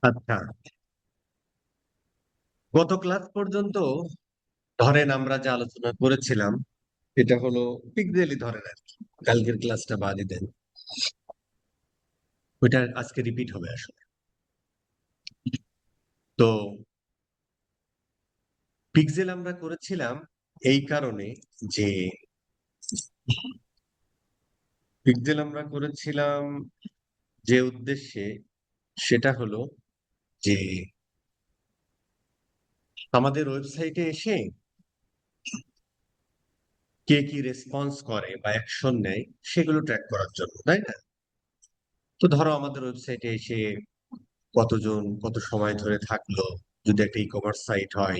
আচ্ছা, গত ক্লাস পর্যন্ত ধরেন আমরা যে আলোচনা করেছিলাম এটা হলো পিক্সেলই ধরেন আর কি। কালকের ক্লাসটা বাদই দেন, ওইটা আজকে রিপিট হবে আসলে। তো পিক্সেল আমরা করেছিলাম এই কারণে যে পিক্সেল আমরা করেছিলাম যে উদ্দেশ্যে, সেটা হলো যে আমাদের ওয়েবসাইটে এসে কে কি রেসপন্স করে বা অ্যাকশন নেয় সেগুলো ট্র্যাক করার জন্য, তাই না? তো ধরো আমাদের ওয়েবসাইটে এসে কতজন কত সময় ধরে থাকলো, যদি একটা ই কমার্স সাইট হয়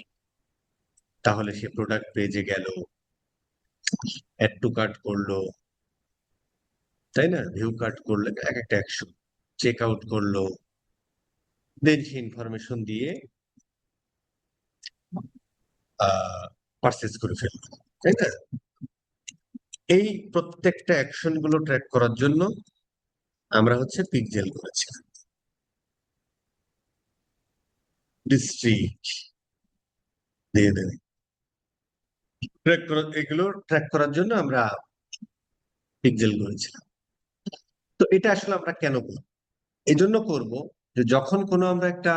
তাহলে সে প্রোডাক্ট পেজে গেল, অ্যাড টু কার্ট করলো, তাই না? ভিউ কার্ট করলে এক একটা অ্যাকশন, চেক আউট করলো, দেন সে ইনফরমেশন দিয়ে পারচেস করে ফেললো, তাই না? এই প্রত্যেকটা অ্যাকশন গুলো ট্র্যাক করার জন্য আমরা হচ্ছে পিক্সেল করেছি। ডিস্ট্রিক্ট দিয়ে দেবে ট্র্যাক করা, এগুলো ট্র্যাক করার জন্য আমরা পিক্সেল করেছিলাম। তো এটা আসলে আমরা কেন করব? এই জন্য করবো যে যখন কোনো আমরা একটা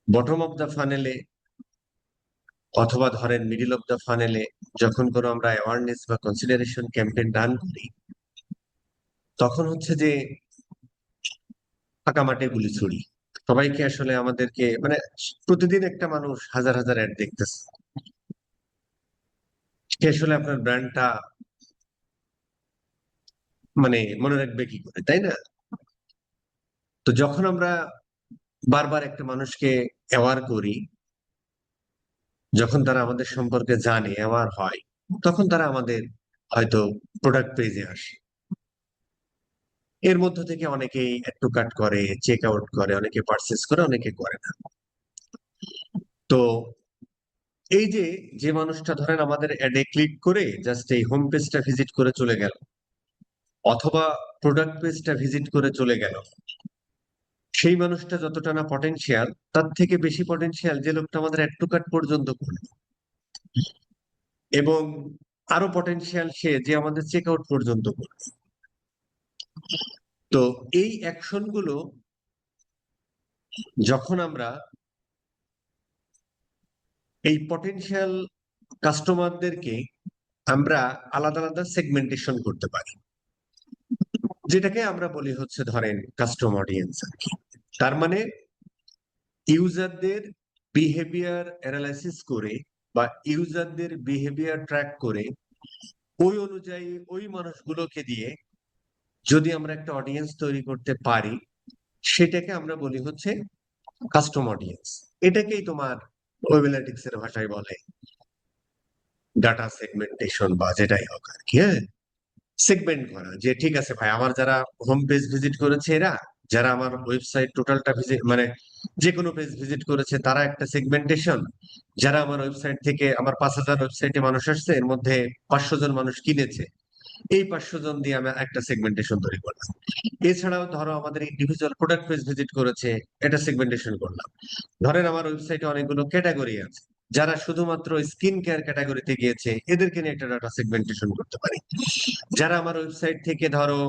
বটম অফ দা ফানেলে অথবা ধরেন মিডিল অফ দা ফানেলে যখন কোনো আমরা অ্যাওয়ারনেস বা কনসিডারেশন ক্যাম্পেইন রান করি, তখন হচ্ছে যে ফাঁকা মাঠে গুলি ছুড়ি। সবাইকে আসলে আমাদেরকে মানে প্রতিদিন একটা মানুষ হাজার হাজার অ্যাড দেখতেছে, সে আসলে আপনার ব্র্যান্ডটা মানে মনে রাখবে কি করে, তাই না? তো যখন আমরা বারবার একটা মানুষকে অ্যাওয়ার করি, যখন তারা আমাদের সম্পর্কে জানে, অ্যাওয়ার হয়, তখন তারা আমাদের হয়তো প্রোডাক্ট পেজে আসে। এর মধ্য থেকে অনেকেই অ্যাড টু কার্ট করে, চেক আউট করে, অনেকে পারচেস করে, অনেকে করে না। তো এই যে যে মানুষটা ধরেন আমাদের অ্যাডে ক্লিক করে জাস্ট এই হোম পেজটা ভিজিট করে চলে গেল, অথবা প্রোডাক্ট পেজটা ভিজিট করে চলে গেল, সেই মানুষটা যতটা না পটেনশিয়াল, তার থেকে বেশি পটেনশিয়াল যে লোকটা আমাদের অ্যাড টু কার্ট পর্যন্ত করলো, এবং আরো পটেনশিয়াল সে যে আমাদের চেক আউট পর্যন্ত করলো। তো এই অ্যাকশন গুলো যখন আমরা এই পটেনশিয়াল কাস্টমারদেরকে আমরা আলাদা আলাদা সেগমেন্টেশন করতে পারি, যেটাকে আমরা বলি হচ্ছে ধরেন কাস্টম অডিয়েন্স আর কি। তার মানে ইউজারদের বিহেভিয়ার অ্যানালাইসিস করে বা ইউজারদের বিহেভিয়ার ট্র্যাক করে ওই অনুযায়ী ওই মানুষগুলোকে দিয়ে যদি আমরা একটা অডিয়েন্স তৈরি করতে পারি, সেটাকে আমরা বলি হচ্ছে কাস্টম অডিয়েন্স। এটাকেই তোমার ওয়েব অ্যানালিটিক্স এর ভাষায় বলে ডাটা সেগমেন্টেশন বা যেটাই হোক আর কি। হ্যাঁ, সেগমেন্ট করা, যে ঠিক আছে ভাই, আমার যারা হোম পেজ ভিজিট করেছে এরা, যারা আমার ওয়েবসাইট টোটালটা ভিজিট মানে যে কোনো পেজ ভিজিট করেছে তারা একটা সেগমেন্টেশন, যারা আমার ওয়েবসাইট থেকে আমার 5,000 ওয়েবসাইটে মানুষ আসছে এর মধ্যে 500 জন মানুষ কিনেছে, এই 500 জন দিয়ে আমি একটা সেগমেন্টেশন তৈরি করলাম। এছাড়াও ধরো আমাদের ইন্ডিভিজুয়াল প্রোডাক্ট পেজ ভিজিট করেছে, এটা সেগমেন্টেশন করলাম। ধরেন আমার ওয়েবসাইটে অনেকগুলো ক্যাটাগরি আছে, যারা শুধুমাত্র স্কিন কেয়ার ক্যাটাগরিতে গিয়েছে এদেরকে নিয়ে একটা ডাটা সেগমেন্টেশন করতে পারি। যারা আমার ওয়েবসাইট থেকে ধরো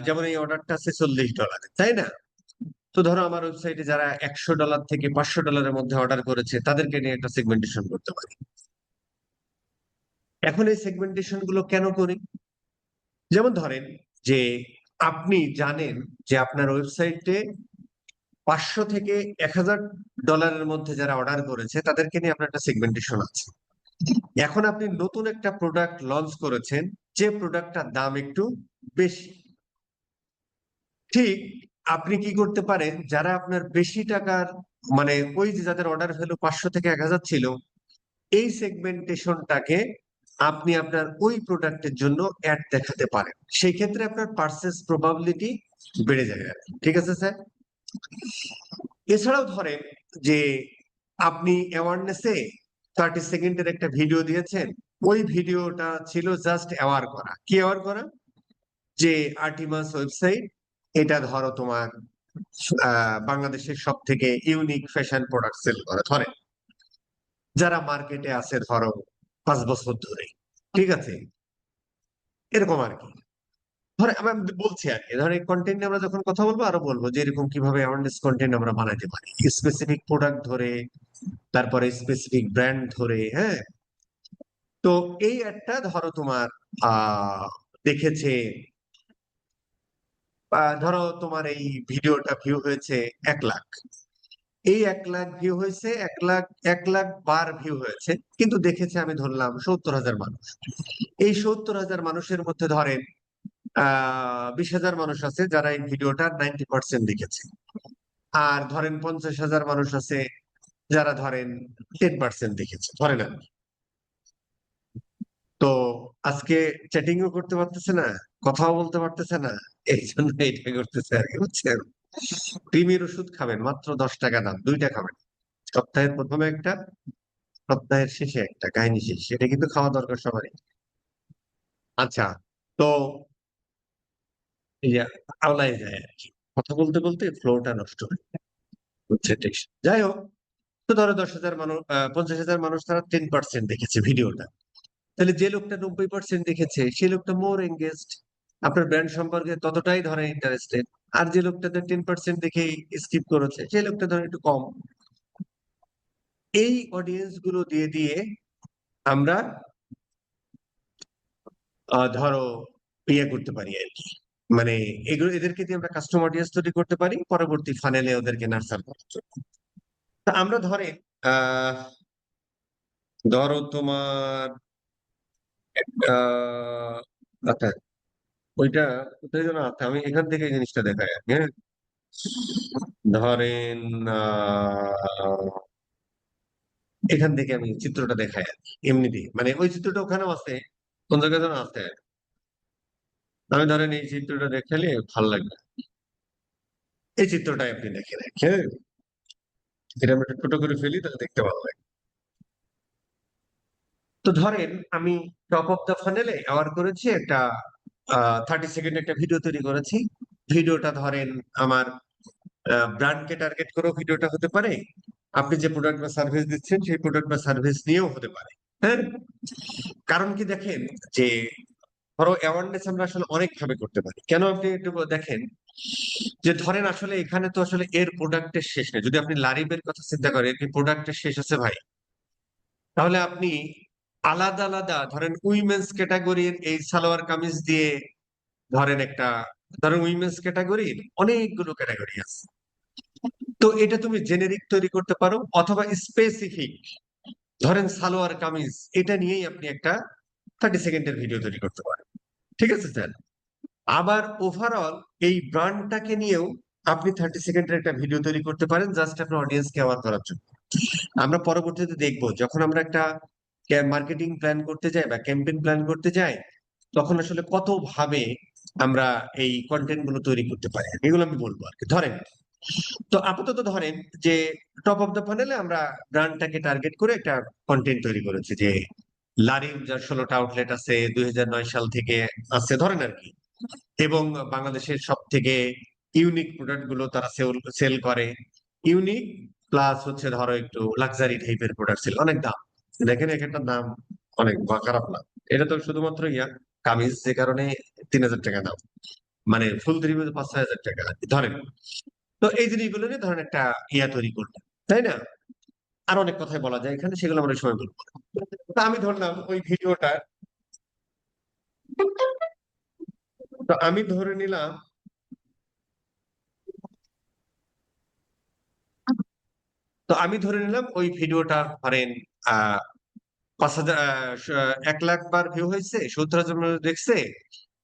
যেমন এই অর্ডারটা আছে $40, তাই না? তো ধরো আমার ওয়েবসাইটে যারা $100 থেকে $500 মধ্যে অর্ডার করেছে তাদেরকে নিয়ে একটা সেগমেন্টেশন করতে পারি। এখন এই সেগমেন্টেশন গুলো কেন করি? যেমন ধরেন যে আপনি জানেন যে আপনার ওয়েবসাইটে 500 থেকে $1,000 মধ্যে যারা অর্ডার করেছে তাদেরকে নিয়ে আপনার একটা সেগমেন্টেশন আছে। এখন আপনি নতুন একটা প্রোডাক্ট লঞ্চ করেছেন, যে প্রোডাক্টটার দাম একটু বেশি। ঠিক, আপনি কি করতে পারেন, যারা আপনার বেশি টাকার মানে ওই যে যাদের অর্ডার ভ্যালু 500 থেকে 1,000 ছিল, এই সেগমেন্টেশনটাকে আপনি আপনার ওই প্রোডাক্টের জন্য অ্যাড দেখাতে পারেন। সেই ক্ষেত্রে আপনার পারচেস প্রবাবিলিটি বেড়ে যাবে আর কি। ঠিক আছে স্যার? এছাড়াও ধরেন যে আপনি অ্যাওয়ারনেসে 30 সেকেন্ডের একটা ভিডিও দিয়েছেন, ওই ভিডিওটা ছিল জাস্ট অ্যাওয়ার করা। কি অ্যাওয়ার করা? যে আর্টিমাস ওয়েবসাইট, এটা ধরো তোমার বাংলাদেশের সব থেকে ইউনিক ফ্যাশন প্রোডাক্ট সেল করে, ধরেন যারা মার্কেটে আছে ধরো 5 বছর ধরে, ঠিক আছে, এরকম আর কি। ধরে আমি বলছি আর কি, ধর এই কন্টেন্ট আমরা যখন কথা বলবো আরো বলবো যে এরকম কিভাবে অ্যাওয়ারনেস কন্টেন্ট আমরা বানাইতে পারি, স্পেসিফিক প্রোডাক্ট ধরে, তারপরে স্পেসিফিক ব্র্যান্ড ধরে, হ্যাঁ। তো এই একটা ধরো তোমার দেখেছে, ধরো তোমার এই ভিডিওটা ভিউ হয়েছে 1 লাখ, এই 1 লাখ ভিউ হয়েছে, 1 লাখ, 1 লাখ বার ভিউ হয়েছে, কিন্তু দেখেছে আমি ধরলাম 70,000 মানুষ। এই 70,000 মানুষের মধ্যে ধরেন 20,000 মানুষ আছে যারা এই ভিডিওটা 90% দেখেছে, আর ধরেন 50,000 মানুষ আছে যারা ধরেন 10% দেখেছে, ধরেন আর কি। তো আজকে চ্যাটিংও করতে পারতেছে না, কথাও বলতে পারতেছে না, এই জন্য এটা করতেছে আর কি, বুঝছেন। ক্রিমির ওষুধ খাবেন, মাত্র 10 টাকা দাম, 2টা খাবেন, সপ্তাহের প্রথমে একটা, সপ্তাহের শেষে একটা, কাহিনী শেষ। সেটা কিন্তু খাওয়া দরকার সবারই। আচ্ছা, তো এই যে আওলাই যায় আর কি, কথা বলতে বলতে ফ্লোটা নষ্ট হয়, বুঝছে, ঠিক। যাই হোক, তো ধরো 10,000 মানুষ, 50,000 মানুষ তারা 10% দেখেছে ভিডিওটা, তাহলে যে লোকটা 90% দেখেছে সেই লোকটা মোর এঙ্গেজড, আপনার ব্র্যান্ড সম্পর্কে ততটাই ধরে ইন্টারেস্টেড। আর যে লোকটা 10% দেখে স্কিপ করেছে সেই লোকটা ধরে একটু কম। এই অডিয়েন্স গুলো দিয়ে দিয়ে আমরা ধরো ইয়ে করতে পারি আর কি, মানে এগুলো এদেরকে দিয়ে আমরা কাস্টম অডিয়েন্স তৈরি করতে পারি পরবর্তী ফানেলে ওদেরকে নার্সার করার জন্য। তা আমরা ধরে আহ ধরো তোমার আহ আচ্ছা, ওইটা কোথায় যেন আছে, আমি এখান থেকে এই জিনিসটা দেখাই আর কি, হ্যাঁ। ধরেন এখান থেকে আমি চিত্রটা দেখাই আর কি, এমনিতেই মানে ওই চিত্রটা ওখানেও আছে, কোন জায়গায় যেন আছে। আমি ধরেন এই চিত্রটা দেখালে ভালো লাগবে, এই চিত্রটাই আপনি দেখেন, হ্যাঁ। এটা আমি একটু ছোট করে ফেলি তাহলে দেখতে ভালো লাগে। তো ধরেন আমি টপ অফ দ্য ফানেলে অ্যাওয়ার করেছি একটা 30 সেকেন্ড একটা ভিডিও তৈরি করেছি। ভিডিওটা ধরেন আমার ব্র্যান্ডকে টার্গেট করেও ভিডিওটা হতে পারে, আপনি যে প্রোডাক্ট বা সার্ভিস দিচ্ছেন সেই প্রোডাক্ট বা সার্ভিস নিয়েও হতে পারে, হ্যাঁ। কারণ কি দেখেন, যে ধরো অ্যাওয়ারনেস আমরা আসলে অনেক ভাবে করতে পারি, কেন আপনি একটু দেখেন, যে ধরেন আসলে এখানে তো আসলে এর প্রোডাক্টের শেষ নেই, যদি আপনি লারিবের কথা চিন্তা করেন কি প্রোডাক্টের শেষ আছে ভাই, তাহলে আপনি আলাদা আলাদা ধরেন উইমেন্স ক্যাটাগরির এই সালোয়ার কামিজ দিয়ে ধরেন একটা, ধরেন উইমেন্স ক্যাটাগরির অনেকগুলো ক্যাটাগরি আছে, তো এটা তুমি জেনেরিক তৈরি করতে পারো, অথবা স্পেসিফিক ধরেন সালোয়ার কামিজ, এটা নিয়েই আপনি একটা 30 সেকেন্ডের ভিডিও তৈরি করতে পারেন, ঠিক আছে স্যার। আবার ওভারঅল এই ব্র্যান্ডটাকে নিয়েও আপনি 30 সেকেন্ডের একটা ভিডিও তৈরি করতে পারেন, জাস্ট আপনার অডিয়েন্সকে অ্যাওয়ার করার জন্য। আমরা পরবর্তীতে দেখবো যখন আমরা একটা মার্কেটিং প্ল্যান করতে যাই বা ক্যাম্পেইন প্ল্যান করতে যাই, তখন আসলে কত ভাবে আমরা এই কন্টেন্ট গুলো তৈরি করতে পারি, এগুলো আমি বলবো আর কি। ধরেন, তো আপাতত ধরেন যে টপ অফ দ্য ফানেলে আমরা ব্র্যান্ডটাকে টার্গেট করে একটা কন্টেন্ট তৈরি করেছি, যে লারির যার 16টা আউটলেট আছে, 2009 সাল থেকে আছে ধরেন আর কি, এবং বাংলাদেশের সব থেকে ইউনিক প্রোডাক্ট গুলো তারা সেল করে, ইউনিক প্লাস হচ্ছে ধরো একটু লাক্সারি টাইপের প্রোডাক্ট সেল, অনেক দাম, দেখেন এক একটা দাম অনেক খারাপ না। এটা তো শুধুমাত্র কামিজ, যে কারণে 3,000 টাকা দাম, মানে ফুল 5,000 টাকা আর কি, ধরেন। তো এই জিনিসগুলো নিয়ে ধরেন একটা তৈরি করলাম, তাই না? আর অনেক কথাই বলা যায় এখানে, সেগুলো আমরা সময় বলবো। তা আমি ধরলাম ওই ভিডিওটা, তো আমি ধরে নিলাম, ওই ভিডিওটা ধরেন আহ 5,000, 1 লাখ বার ভিউ হয়েছে, 70,000 মানুষ দেখছে,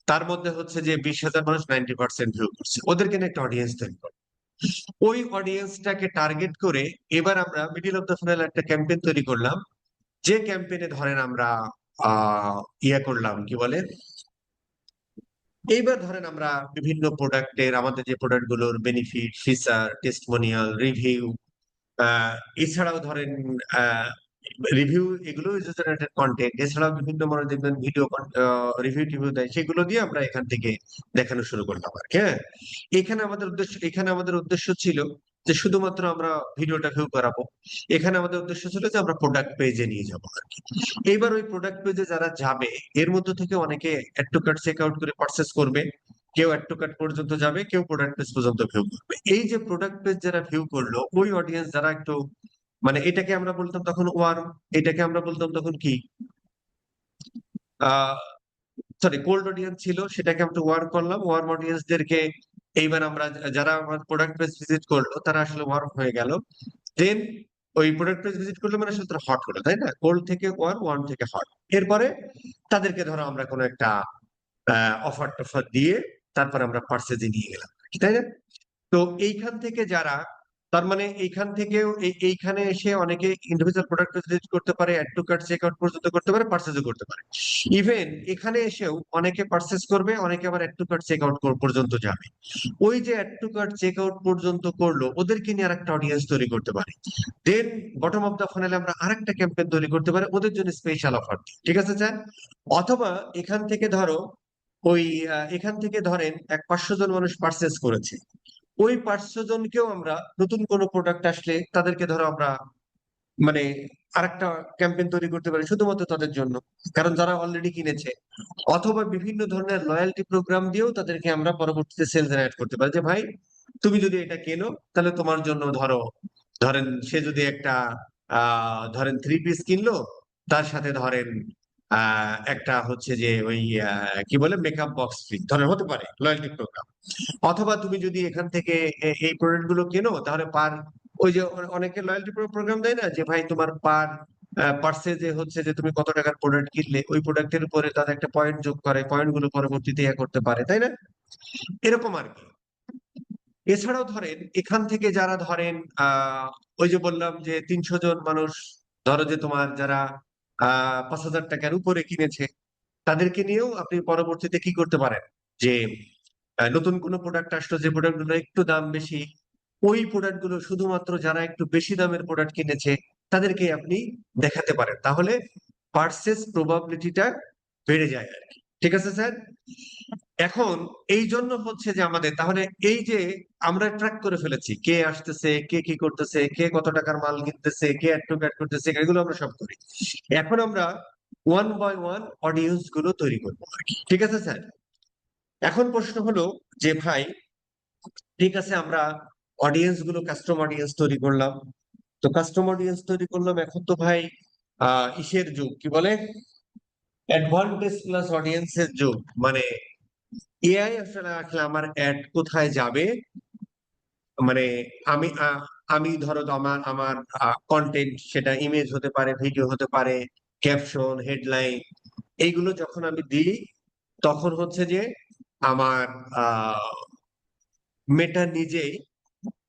তার মধ্যে হচ্ছে যে 20,000 মানুষ 90% ভিউ করছে, ওদেরকে নিয়ে একটা অডিয়েন্স তৈরি করে, ওই অডিয়েন্সটাকে টার্গেট করে এবার আমরা মিডিল অফ দ্য ফানেল একটা ক্যাম্পেইন তৈরি করলাম, যে ক্যাম্পেইনে ধরেন আমরা আহ করলাম কি বলে, এইবার ধরেন আমরা বিভিন্ন প্রোডাক্টের, আমাদের যে প্রোডাক্ট গুলোর বেনিফিট, ফিচার, টেস্টিমোনিয়াল, রিভিউ, এছাড়াও ধরেন রিভিউ, এগুলো ইউজার জেনারেটেড কন্টেন্ট। এছাড়াও বিভিন্ন মনে দেখবেন ভিডিও রিভিউ টিভিউ দেয়, সেগুলো দিয়ে আমরা এখান থেকে দেখানো শুরু করলাম আর কি। হ্যাঁ, এখানে আমাদের উদ্দেশ্য ছিল যে শুধুমাত্র আমরা ভিডিওটা ভিউ করাবো। এখানে আমাদের উদ্দেশ্য ছিল যে আমরা প্রোডাক্ট পেজে নিয়ে যাবো আর কি। এইবার ওই প্রোডাক্ট পেজে যারা যাবে, এর মধ্যে থেকে অনেকে add to cart check out করে পারচেস করবে, কেউ অ্যাড টু কার্ট পর্যন্ত যাবে, কেউ প্রোডাক্ট পেজ পর্যন্ত ভিউ করবে। এই যে প্রোডাক্ট পেজ যারা ভিউ করলো, ওই অডিয়েন্স যারা একটু মানে এটাকে আমরা বলতাম তখন ওয়ার্ম, এটাকে আমরা বলতাম তখন কি আহ সরি কোল্ড অডিয়েন্স ছিল, সেটাকে আমরা ওয়ার্ম করলাম। ওয়ার্ম অডিয়েন্সদেরকে এইবার আমরা যারা আমার প্রোডাক্ট পেজ ভিজিট করলো তারা আসলে ওয়ার্ম হয়ে গেল। দেন ওই প্রোডাক্ট পেজ ভিজিট করলে মানে আসলে তারা হট হলো, তাই না? কোল্ড থেকে ওয়ার্ম, ওয়ার্ম থেকে হট। এরপরে তাদেরকে ধরো আমরা কোনো একটা অফার টফার দিয়ে তারপরে আমরা পার্সেজে নিয়ে গেলাম, তাই না? তো এইখান থেকে যারা, তার মানে এইখান থেকেও এইখানে এসে অনেকে ইন্ডিভিজুয়াল প্রোডাক্ট ভিজিট করতে পারে, add to cart check out পর্যন্ত করতে পারে, পার্চেজও করতে পারে। ইভেন এখানে এসেও অনেকে পার্চেস করবে, অনেকে আবার add to cart check out পর্যন্ত যাবে। ওই যে add to cart check out পর্যন্ত করলো, ওদেরকে নিয়ে আরেকটা অডিয়েন্স তৈরি করতে পারে। দেন বটম অফ দা ফানেলে আমরা আরেকটা ক্যাম্পেইন তৈরি করতে পারি ওদের জন্য স্পেশাল অফার, ঠিক আছে স্যার? অথবা এখান থেকে ধরো ওই এখান থেকে ধরেন 500 জন মানুষ পার্চেস করেছে, ওই 500 জনকেও আমরা নতুন কোনো প্রোডাক্ট আসলে তাদেরকে ধরো আমরা মানে আরেকটা ক্যাম্পেইন তৈরি করতে পারি শুধুমাত্র তাদের জন্য, কারণ যারা অলরেডি কিনেছে। অথবা বিভিন্ন ধরনের লয়্যালটি প্রোগ্রাম দিয়েও তাদেরকে আমরা পরবর্তীতে সেল জেনারেট করতে পারি, যে ভাই তুমি যদি এটা কেনো তাহলে তোমার জন্য ধরেন সে যদি একটা ধরেন 3 পিস কিনলো, তার সাথে ধরেন একটা হচ্ছে যে ওই কি বলে মেকআপ বক্স ফ্রি ধরেন, হতে পারে লয়্যালটি প্রোগ্রাম। অথবা তুমি যদি এখান থেকে এই প্রোডাক্ট গুলো কেনো তাহলে ওই যে অনেকে লয়্যালটি প্রোগ্রাম দেয় না, যে ভাই তোমার পার্সে যে হচ্ছে যে তুমি কত টাকার প্রোডাক্ট কিনলে ওই প্রোডাক্টের উপরে তাদের একটা পয়েন্ট যোগ করে, পয়েন্ট গুলো পরবর্তীতে করতে পারে, তাই না? এরকম আর কি। এছাড়াও ধরেন এখান থেকে যারা ধরেন ওই যে বললাম যে 300 জন মানুষ ধরো যে তোমার যারা 5,000 টাকার উপরে কিনেছে, তাদেরকে নিয়েও আপনি পরবর্তীতে কি করতে পারেন, যে নতুন কোনো প্রোডাক্ট আসলো যে প্রোডাক্ট গুলো একটু দাম বেশি, ওই প্রোডাক্ট গুলো শুধুমাত্র যারা একটু বেশি দামের প্রোডাক্ট কিনেছে তাদেরকে আপনি দেখাতে পারেন, তাহলে পার্সেস প্রবাবিলিটিটা বেড়ে যায় আর কি। ঠিক আছে স্যার? এখন এই জন্য হচ্ছে যে আমাদের তাহলে এই যে আমরা ট্র্যাক করে ফেলেছি কে আসতেছে, কে কি করতেছে, কে কত টাকার মাল কিনতেছে, কে অ্যাড টু অ্যাড করতেছে, এগুলো আমরা সব করি। এখন আমরা ওয়ান বাই ওয়ান অডিয়েন্স গুলো তৈরি করবো আর কি। ঠিক আছে স্যার? এখন প্রশ্ন হলো যে ভাই ঠিক আছে, আমরা অডিয়েন্স গুলো কাস্টম অডিয়েন্স তৈরি করলাম, তো কাস্টম অডিয়েন্স তৈরি করলাম, এখন তো ভাই ইসের যুগ, কি বলে, অ্যাডভান্টেজ প্লাস অডিয়েন্সের যুগ। মানে এআই আসলে আসলে আমার অ্যাড কোথায় যাবে, মানে আমি আমি ধরো তো আমার আমার কন্টেন্ট, সেটা ইমেজ হতে পারে, ভিডিও হতে পারে, ক্যাপশন, হেডলাইন, এইগুলো যখন আমি দিই তখন হচ্ছে যে আমার মেটা নিজেই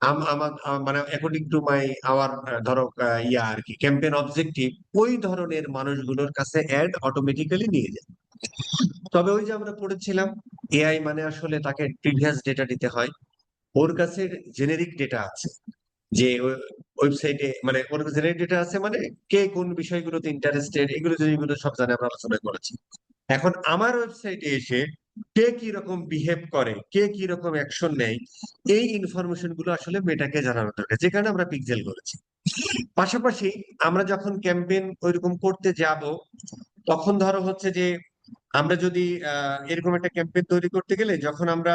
আমার মানে অ্যাকর্ডিং টু মাই আওয়ার ধরো ইয়া আর কি ক্যাম্পেইন অবজেক্টিভ, ওই ধরনের মানুষগুলোর কাছে অ্যাড অটোমেটিক্যালি নিয়ে যায়। তবে ওই যে আমরা পড়েছিলাম এআই মানে আসলে তাকে প্রিভিয়াস ডেটা দিতে হয়, ওর কাছে জেনেরিক ডেটা আছে, যে ওয়েবসাইটে মানে ওর জেনারেট ডেটা আছে, মানে কে কোন বিষয়গুলোতে ইন্টারেস্টেড, এগুলো যেগুলো সব জানে, আমরা আলোচনা করেছি। এখন আমার ওয়েবসাইটে এসে কে কি রকম বিহেভ করে, কে কি রকম অ্যাকশন নেয়, এই ইনফরমেশন গুলো আসলে মেটাকে জানানো দরকার, যে কারণে আমরা পিক্সেল করেছি। পাশাপাশি আমরা যখন ক্যাম্পেইন ওইরকম করতে যাব, তখন ধরো হচ্ছে যে আমরা যদি এরকম একটা ক্যাম্পেইন তৈরি করতে গেলে যখন আমরা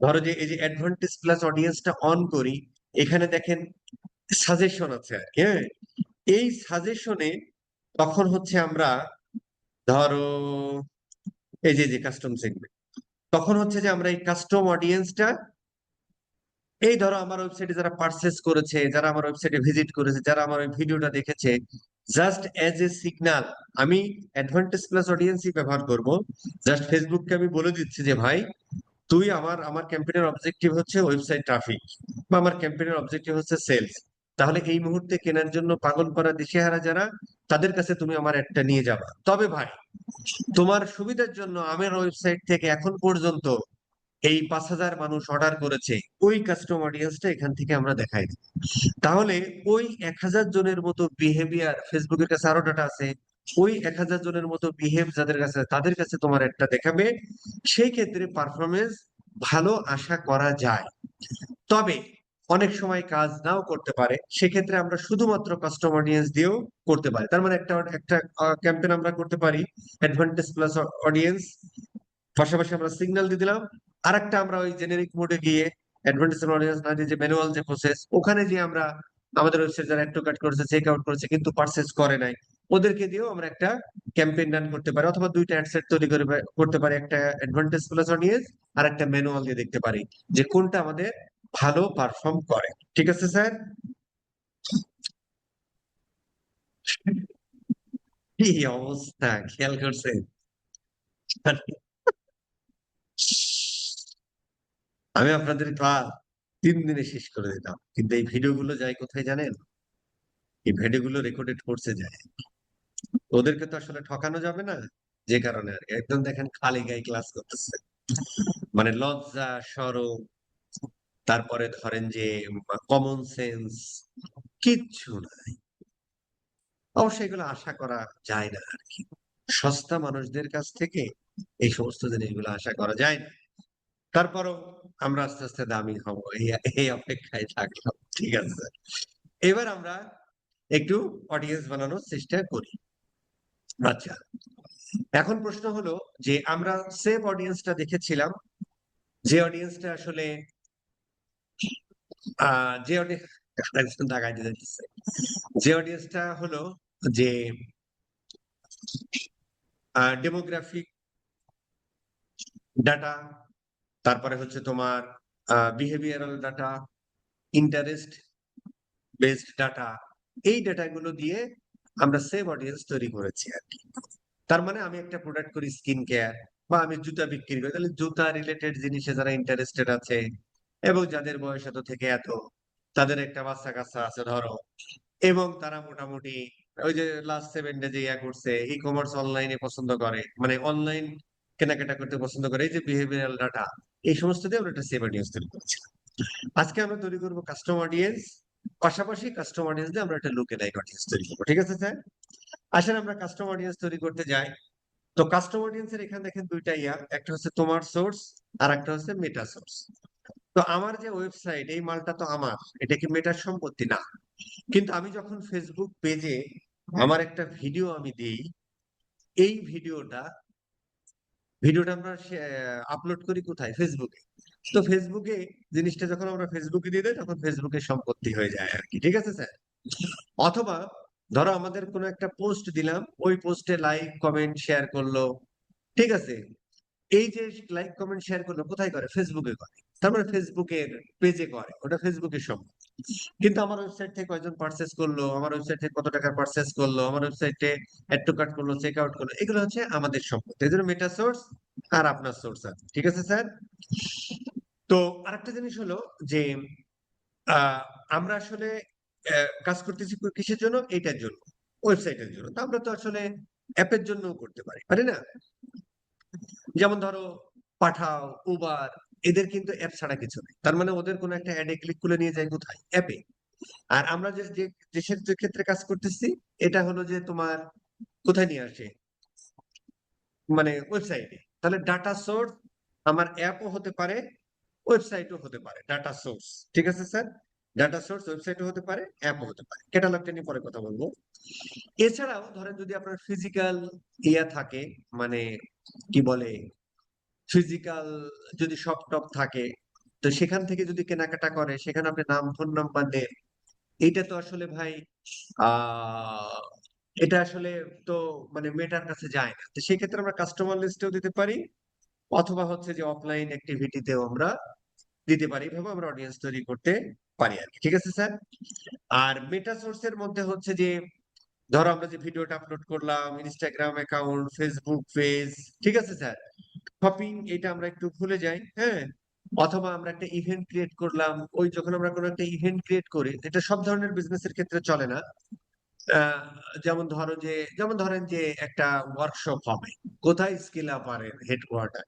ধরো যে এই যে অ্যাডভান্টেজ প্লাস অডিয়েন্সটা অন করি, এখানে দেখেন সাজেশন আছে আর কি। হ্যাঁ, এই সাজেশনে তখন হচ্ছে আমরা ধরো এই যে যে কাস্টম সেগমেন্ট, তখন হচ্ছে যে আমরা এই কাস্টম অডিয়েন্সটা, এই ধরো আমার ওয়েবসাইটে যারা পারচেস করেছে, যারা আমার ওয়েবসাইটে ভিজিট করেছে, যারা আমার ওই ভিডিওটা দেখেছে, জাস্ট অ্যাজ এ সিগন্যাল আমি অ্যাডভান্টেজ প্লাস অডিয়েন্সই ব্যবহার করব। জাস্ট ফেসবুককে আমি বলে দিচ্ছি যে ভাই তুই আমার ক্যাম্পেইনের অবজেক্টিভ হচ্ছে ওয়েবসাইট ট্রাফিক, বা আমার ক্যাম্পেইনের অবজেক্টিভ হচ্ছে সেলস, তাহলে এই মুহূর্তে কেনার জন্য পাগল পারা দিশেহারা যারা, তাদের কাছে তুমি আমার একটা নিয়ে যাবা। তবে ভাই তোমার সুবিধার জন্য আমার ওয়েবসাইট থেকে এখন পর্যন্ত এই 5,000 মানুষ অর্ডার করেছে, ওই কাস্টম অডিয়েন্সটা এখান থেকে আমরা দেখাই দিই। তাহলে ওই 1,000 জনের মতো বিহেভিয়ার, ফেসবুকের কাছে আরো ডাটা আছে, ওই 1,000 জনের মতো বিহেভ যাদের কাছে, তাদের কাছে তোমার একটা দেখাবে। সেই ক্ষেত্রে পারফরমেন্স ভালো আশা করা যায়। তবে অনেক সময় কাজ নাও করতে পারে, সেক্ষেত্রে আমরা শুধুমাত্র কাস্টম অডিয়েন্স দিয়েও করতে পারি। তার মানে একটা একটা ক্যাম্পেইন আমরা করতে পারি অ্যাডভান্টেজ প্লাস অডিয়েন্স, পাশাপাশি আমরা সিগন্যাল দিয়ে দিলাম। আর একটা আমরা ওই জেনেরিক মোডে গিয়ে অ্যাডভান্টেজ অডিয়েন্স না দিয়ে যে ম্যানুয়াল যে প্রসেস, ওখানে যে আমরা আমাদের ওয়েবসাইট যারা একটু কাট করেছে, চেক আউট করেছে কিন্তু পারচেজ করে নাই, ওদেরকে দিয়েও আমরা একটা ক্যাম্পেইন রান করতে পারি। অথবা দুইটা অ্যাডসেট তৈরি করে করতে পারি, একটা অ্যাডভান্টেজ প্লাস অডিয়েন্স আর একটা ম্যানুয়াল দিয়ে দেখতে পারি যে কোনটা আমাদের ভালো পারফর্ম করে। ঠিক আছে স্যার? কি অবস্থা খেয়াল করছেন? আমি আপনাদের ক্লাস 3 দিনে শেষ করে দিতাম, কিন্তু এই ভিডিওগুলো যায় কোথায় জানেন? এই ভিডিওগুলো রেকর্ডেড করছে যায়। ওদেরকে তো আসলে ঠকানো যাবে না, যে কারণে আর কি। একদম দেখেন খালি গায়ে ক্লাস করতেছে, মানে লজ্জা শরম, তারপরে ধরেন যে কমন সেন্স কিচ্ছু নাই। অবশ্যই এগুলো আশা করা যায় না আর কি, সস্তা মানুষদের কাছ থেকে এই সমস্ত জিনিসগুলো আশা করা যায় না। তারপরও আমরা আস্তে আস্তে দামি হব, এই এই অপেক্ষায় থাকলাম। ঠিক আছে, এবার আমরা একটু অডিয়েন্স বানানোর চেষ্টা করি। আচ্ছা, এখন প্রশ্ন হলো যে আমরা সেভ অডিয়েন্সটা দেখেছিলাম, যে অডিয়েন্সটা আসলে যে অডিয়েন্স দাগাই দিতে যাচ্ছে, যে অডিয়েন্সটা হলো যে ডেমোগ্রাফিক ডাটা, তারপরে হচ্ছে তোমার behavioural data, interest based data, এই ডাটাগুলো দিয়ে আমরা সেভ অডিয়েন্স তৈরি করেছি আর কি। তার মানে আমি একটা প্রোডাক্ট করি স্কিন কেয়ার, বা আমি জুতা বিক্রি করি, তাহলে জুতা রিলেটেড জিনিসে যারা ইন্টারেস্টেড আছে এবং যাদের বয়স এত থেকে এত, তাদের একটা বাচ্চা কাচ্চা আছে ধরো, এবং তারা মোটামুটি ওই যে লাস্ট 7 ডে যে ইয়া করছে, ই কমার্স অনলাইনে পছন্দ করে, মানে অনলাইন কেনাকাটা করতে পছন্দ করে, এই যে বিহেভিয়ারাল ডাটা, এই সমস্ত দিয়ে আমরা একটা সেভ অডিয়েন্স তৈরি করেছি। আজকে আমরা তৈরি করবো কাস্টম অডিয়েন্স, পাশাপাশি কাস্টম অডিয়েন্স দিয়ে আমরা একটা লুকে লাইক অডিয়েন্স তৈরি করবো। ঠিক আছে স্যার? আসলে আমরা কাস্টম অডিয়েন্স তৈরি করতে যাই। তো কাস্টম অডিয়েন্সের এখানে দেখেন দুইটা ইয়া, একটা হচ্ছে তোমার সোর্স আর একটা হচ্ছে মেটা সোর্স। তো আমার যে ওয়েবসাইট, এই মালটা তো আমার, এটা কি মেটার সম্পত্তি না? কিন্তু আমি যখন ফেসবুক পেজে আমার একটা ভিডিও আমি দিই, এই ভিডিওটা ভিডিওটা আমরা আপলোড করি কোথায়? ফেসবুকে। তো ফেসবুকে জিনিসটা যখন আমরা ফেসবুকে দিয়ে দেয়, তখন ফেসবুকের সম্পত্তি হয়ে যায় আর কি। ঠিক আছে স্যার? অথবা ধরো আমাদের কোনো একটা পোস্ট দিলাম, ওই পোস্টে লাইক কমেন্ট শেয়ার করলো, ঠিক আছে? এই যে লাইক কমেন্ট শেয়ার করলো কোথায় করে? ফেসবুকে করে। তার মানে ফেসবুকের পেজে করে, ওটা ফেসবুকের সম্পত্তি। কিন্তু আমার ওয়েবসাইট থেকে কয়জন পারচেস করলো, আমার ওয়েবসাইট থেকে কত টাকা পারচেস করলো, আমার ওয়েবসাইটে অ্যাড টু কার্ট করলো, চেক আউট করলো, এগুলো হচ্ছে আমাদের সম্পত্তি। এই জন্য মেটা সোর্স আর আপনার সোর্স আছে। ঠিক আছে স্যার? তো আরেকটা জিনিস হলো যে আহ, আমরা আসলে কাজ করতেছি কিসের জন্য? এইটার জন্য, ওয়েবসাইটের জন্য। তো আমরা তো আসলে অ্যাপের জন্যও করতে পারি, পারি না? যেমন ধরো পাঠাও, উবার, এদের কিন্তু অ্যাপ ছাড়া কিছু নেই। তার মানে ওদের কোনো একটা অ্যাডে ক্লিক করে নিয়ে যায় কোথায়? অ্যাপে। আর আমরা যে যে দেশের যে ক্ষেত্রে কাজ করতেছি, এটা হলো যে তোমার কোথায় নিয়ে আসে, মানে ওয়েবসাইটে। তাহলে ডাটা সোর্স আমার অ্যাপও হতে পারে, ওয়েবসাইটও হতে পারে ডাটা সোর্স। ঠিক আছে স্যার? ডাটা সোর্স ওয়েবসাইটও হতে পারে, অ্যাপও হতে পারে। ক্যাটালগটা নিয়ে পরে কথা বলবো। এছাড়াও ধরেন যদি আপনার ফিজিক্যাল ইয়া থাকে, মানে কি বলে, ফিজিক্যাল যদি শপ টপ থাকে, তো সেখান থেকে যদি কেনাকাটা করে, সেখানে আপনি নাম ফোন নাম্বার দেন, এইটা তো আসলে ভাই আহ এটা আসলে তো মানে মেটার কাছে যায় না। তো সেই ক্ষেত্রে আমরা কাস্টমার লিস্টেও দিতে পারি, অথবা হচ্ছে যে অফলাইন অ্যাক্টিভিটিতেও আমরা দিতে পারি। এভাবে আমরা অডিয়েন্স তৈরি করতে পারি আর কি। ঠিক আছে স্যার? আর মেটা সোর্সের মধ্যে হচ্ছে যে ধরো আমরা যে ভিডিওটা আপলোড করলাম, ইনস্টাগ্রাম অ্যাকাউন্ট, ফেসবুক পেজ, ঠিক আছে স্যার? শপিং, এটা আমরা একটু ভুলে যাই, হ্যাঁ? অথবা আমরা একটা ইভেন্ট ক্রিয়েট করলাম, ওই যখন আমরা কোনো একটা ইভেন্ট ক্রিয়েট করি, এটা সব ধরনের বিজনেসের ক্ষেত্রে চলে না। আহ, যেমন ধরেন যে একটা ওয়ার্কশপ হবে কোথায়? স্কিল আপ আর হেডকোয়ার্টার।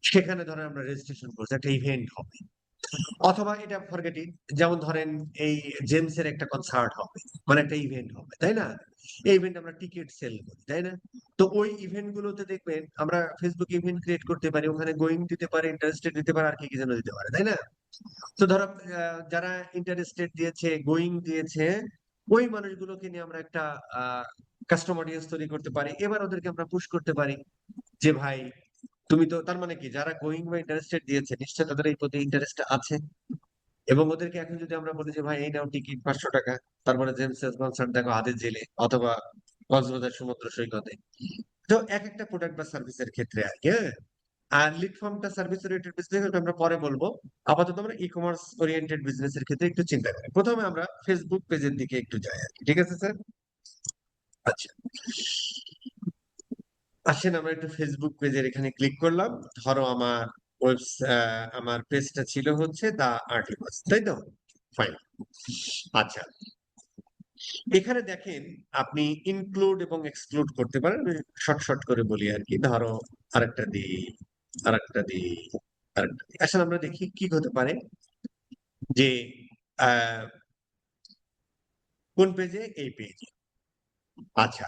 সেখানে ধরেন আমরা রেজিস্ট্রেশন করছি, একটা ইভেন্ট হবে, অথবা এটা ফরগেট ইট, যেমন ধরেন এই জেমসের একটা কনসার্ট হবে, মানে একটা ইভেন্ট হবে, তাই না? এই ইভেন্ট আমরা টিকিট সেল করি, তাই না? তো ওই ইভেন্ট গুলোতে দেখবেন আমরা ফেসবুক ইভেন্ট ক্রিয়েট করতে পারি, ওখানে গোয়িং দিতে পারে, ইন্টারেস্টেড দিতে পারে, আর কি কি যেন দিতে পারে, তাই না? তো ধরো যারা ইন্টারেস্টেড দিয়েছে, গোয়িং দিয়েছে, ওই মানুষগুলোকে নিয়ে আমরা একটা কাস্টমার অডিয়েন্স তৈরি করতে পারি। এবার ওদেরকে আমরা পুশ করতে পারি যে ভাই তুমি তো, তার মানে কি, যারা গোয়িং বা ইন্টারেস্টেড দিয়েছে নিশ্চয় তাদের এই প্রতি ইন্টারেস্ট আছে, এবং ওদেরকে এখন যদি আমরা বলি যে ভাই এই নাও টিকিট 500 টাকা, তারপরে জেমসের কনসার্ট দেখো হাতের জেলে অথবা কক্সবাজার সমুদ্র সৈকতে, তো এক একটা প্রোডাক্ট বা সার্ভিসের ক্ষেত্রে আর কি, হ্যাঁ। আর লিড ফর্মটা সার্ভিস ওরিয়েন্টেড বিজনেস আমরা পরে বলবো। আপাতত আমরা ই কমার্স ওরিয়েন্টেড বিজনেসের ক্ষেত্রে একটু চিন্তা করি। প্রথমে আমরা ফেসবুক পেজের দিকে একটু যাই আর কি, ঠিক আছে স্যার? আচ্ছা, আসেন আমরা একটু ফেসবুক পেজের এখানে ক্লিক করলাম। ধরো আমার আমার পেজটা ছিল হচ্ছে দা আর্টিকলস, তাই তো? ফাইন। আচ্ছা, এখানে দেখেন আপনি ইনক্লুড এবং এক্সক্লুড করতে পারেন। শর্ট শর্ট করে বলি আর কি। ধরো আরেকটা দিই, আরেকটা দিই, আরেকটা দিই। আসলে আমরা দেখি কি হতে পারে যে আহ, কোন পেজে, এই পেজে। আচ্ছা,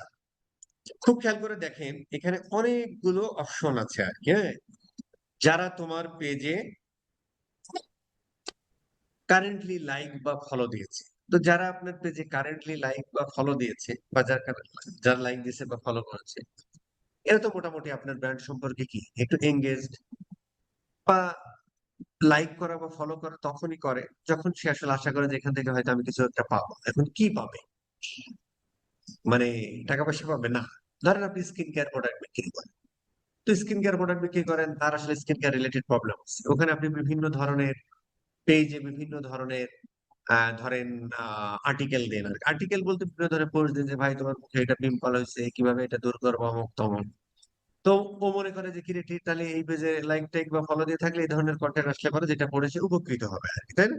খুব খেয়াল করে দেখেন এখানে অনেকগুলো অপশন আছে আর কি, হ্যাঁ। যারা তোমার পেজে কারেন্টলি লাইক বা ফলো দিয়েছে, তো যারা আপনার পেজে কারেন্টলি লাইক বা ফলো দিয়েছে, বা যারা লাইক দিয়েছে বা ফলো করেছে, এরা তো মোটামুটি আপনার ব্র্যান্ড সম্পর্কে কি একটু এঙ্গেজড, বা লাইক করা বা ফলো করা তখনই করে যখন সে আসলে আশা করে যে এখান থেকে হয়তো আমি কিছু একটা পাবো। এখন কি পাবে, মানে টাকা পয়সা পাবে না। ধরেন আপনি স্কিন কেয়ার প্রোডাক্ট বিক্রি করেন, তো স্কিন কেয়ার প্রোডাক্ট বিক্রি করেন, তার আসলে স্কিন কেয়ার রিলেটেড প্রবলেম আছে, ওখানে আপনি বিভিন্ন ধরনের পেজে বিভিন্ন ধরনের ধরেন আর্টিকেল দেন। আর্টিকেল বলতে বিভিন্ন ধরনের পোস্ট দেন যে ভাই তোমার মুখে এটা পিম্পল হয়েছে, কিভাবে এটা দূর করবো, অমুক তমুক। তো ও মনে করে যে কিরে ঠিক, তাহলে এই পেজে লাইক টাইক বা ফলো দিয়ে থাকলে এই ধরনের কন্টেন্ট আসলে পরে যেটা পড়েছে উপকৃত হবে আর কি, তাই না?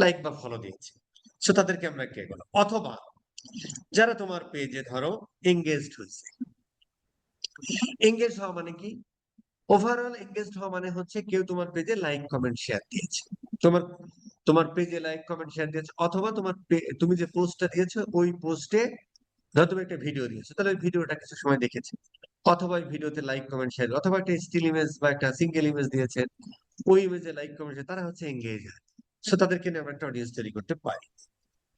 লাইক বা ফলো দিয়েছে, সো তাদেরকে আমরা কে বলো। অথবা যারা তোমার পেজে ধরো এঙ্গেজড হয়েছে। এঙ্গেজ হওয়া মানে কি? ওভারঅল এঙ্গেজড হওয়া মানে হচ্ছে কেউ তোমার পেজে লাইক কমেন্ট শেয়ার দিয়েছে, তোমার তোমার পেজে লাইক কমেন্ট শেয়ার দিয়েছে, অথবা তোমার তুমি যে পোস্টটা দিয়েছো ওই পোস্টে, ধরো তুমি একটা ভিডিও দিয়েছো, তাহলে ওই ভিডিওটা কিছু সময় দেখেছে, অথবা ওই ভিডিওতে লাইক কমেন্ট শেয়ার, অথবা একটা স্টিল ইমেজ বা একটা সিঙ্গেল ইমেজ দিয়েছে, ওই ইমেজে লাইক কমেন্ট, তারা হচ্ছে এঙ্গেজ। সো তাদেরকে নিয়ে আমরা একটা অডিয়েন্স তৈরি করতে পারি।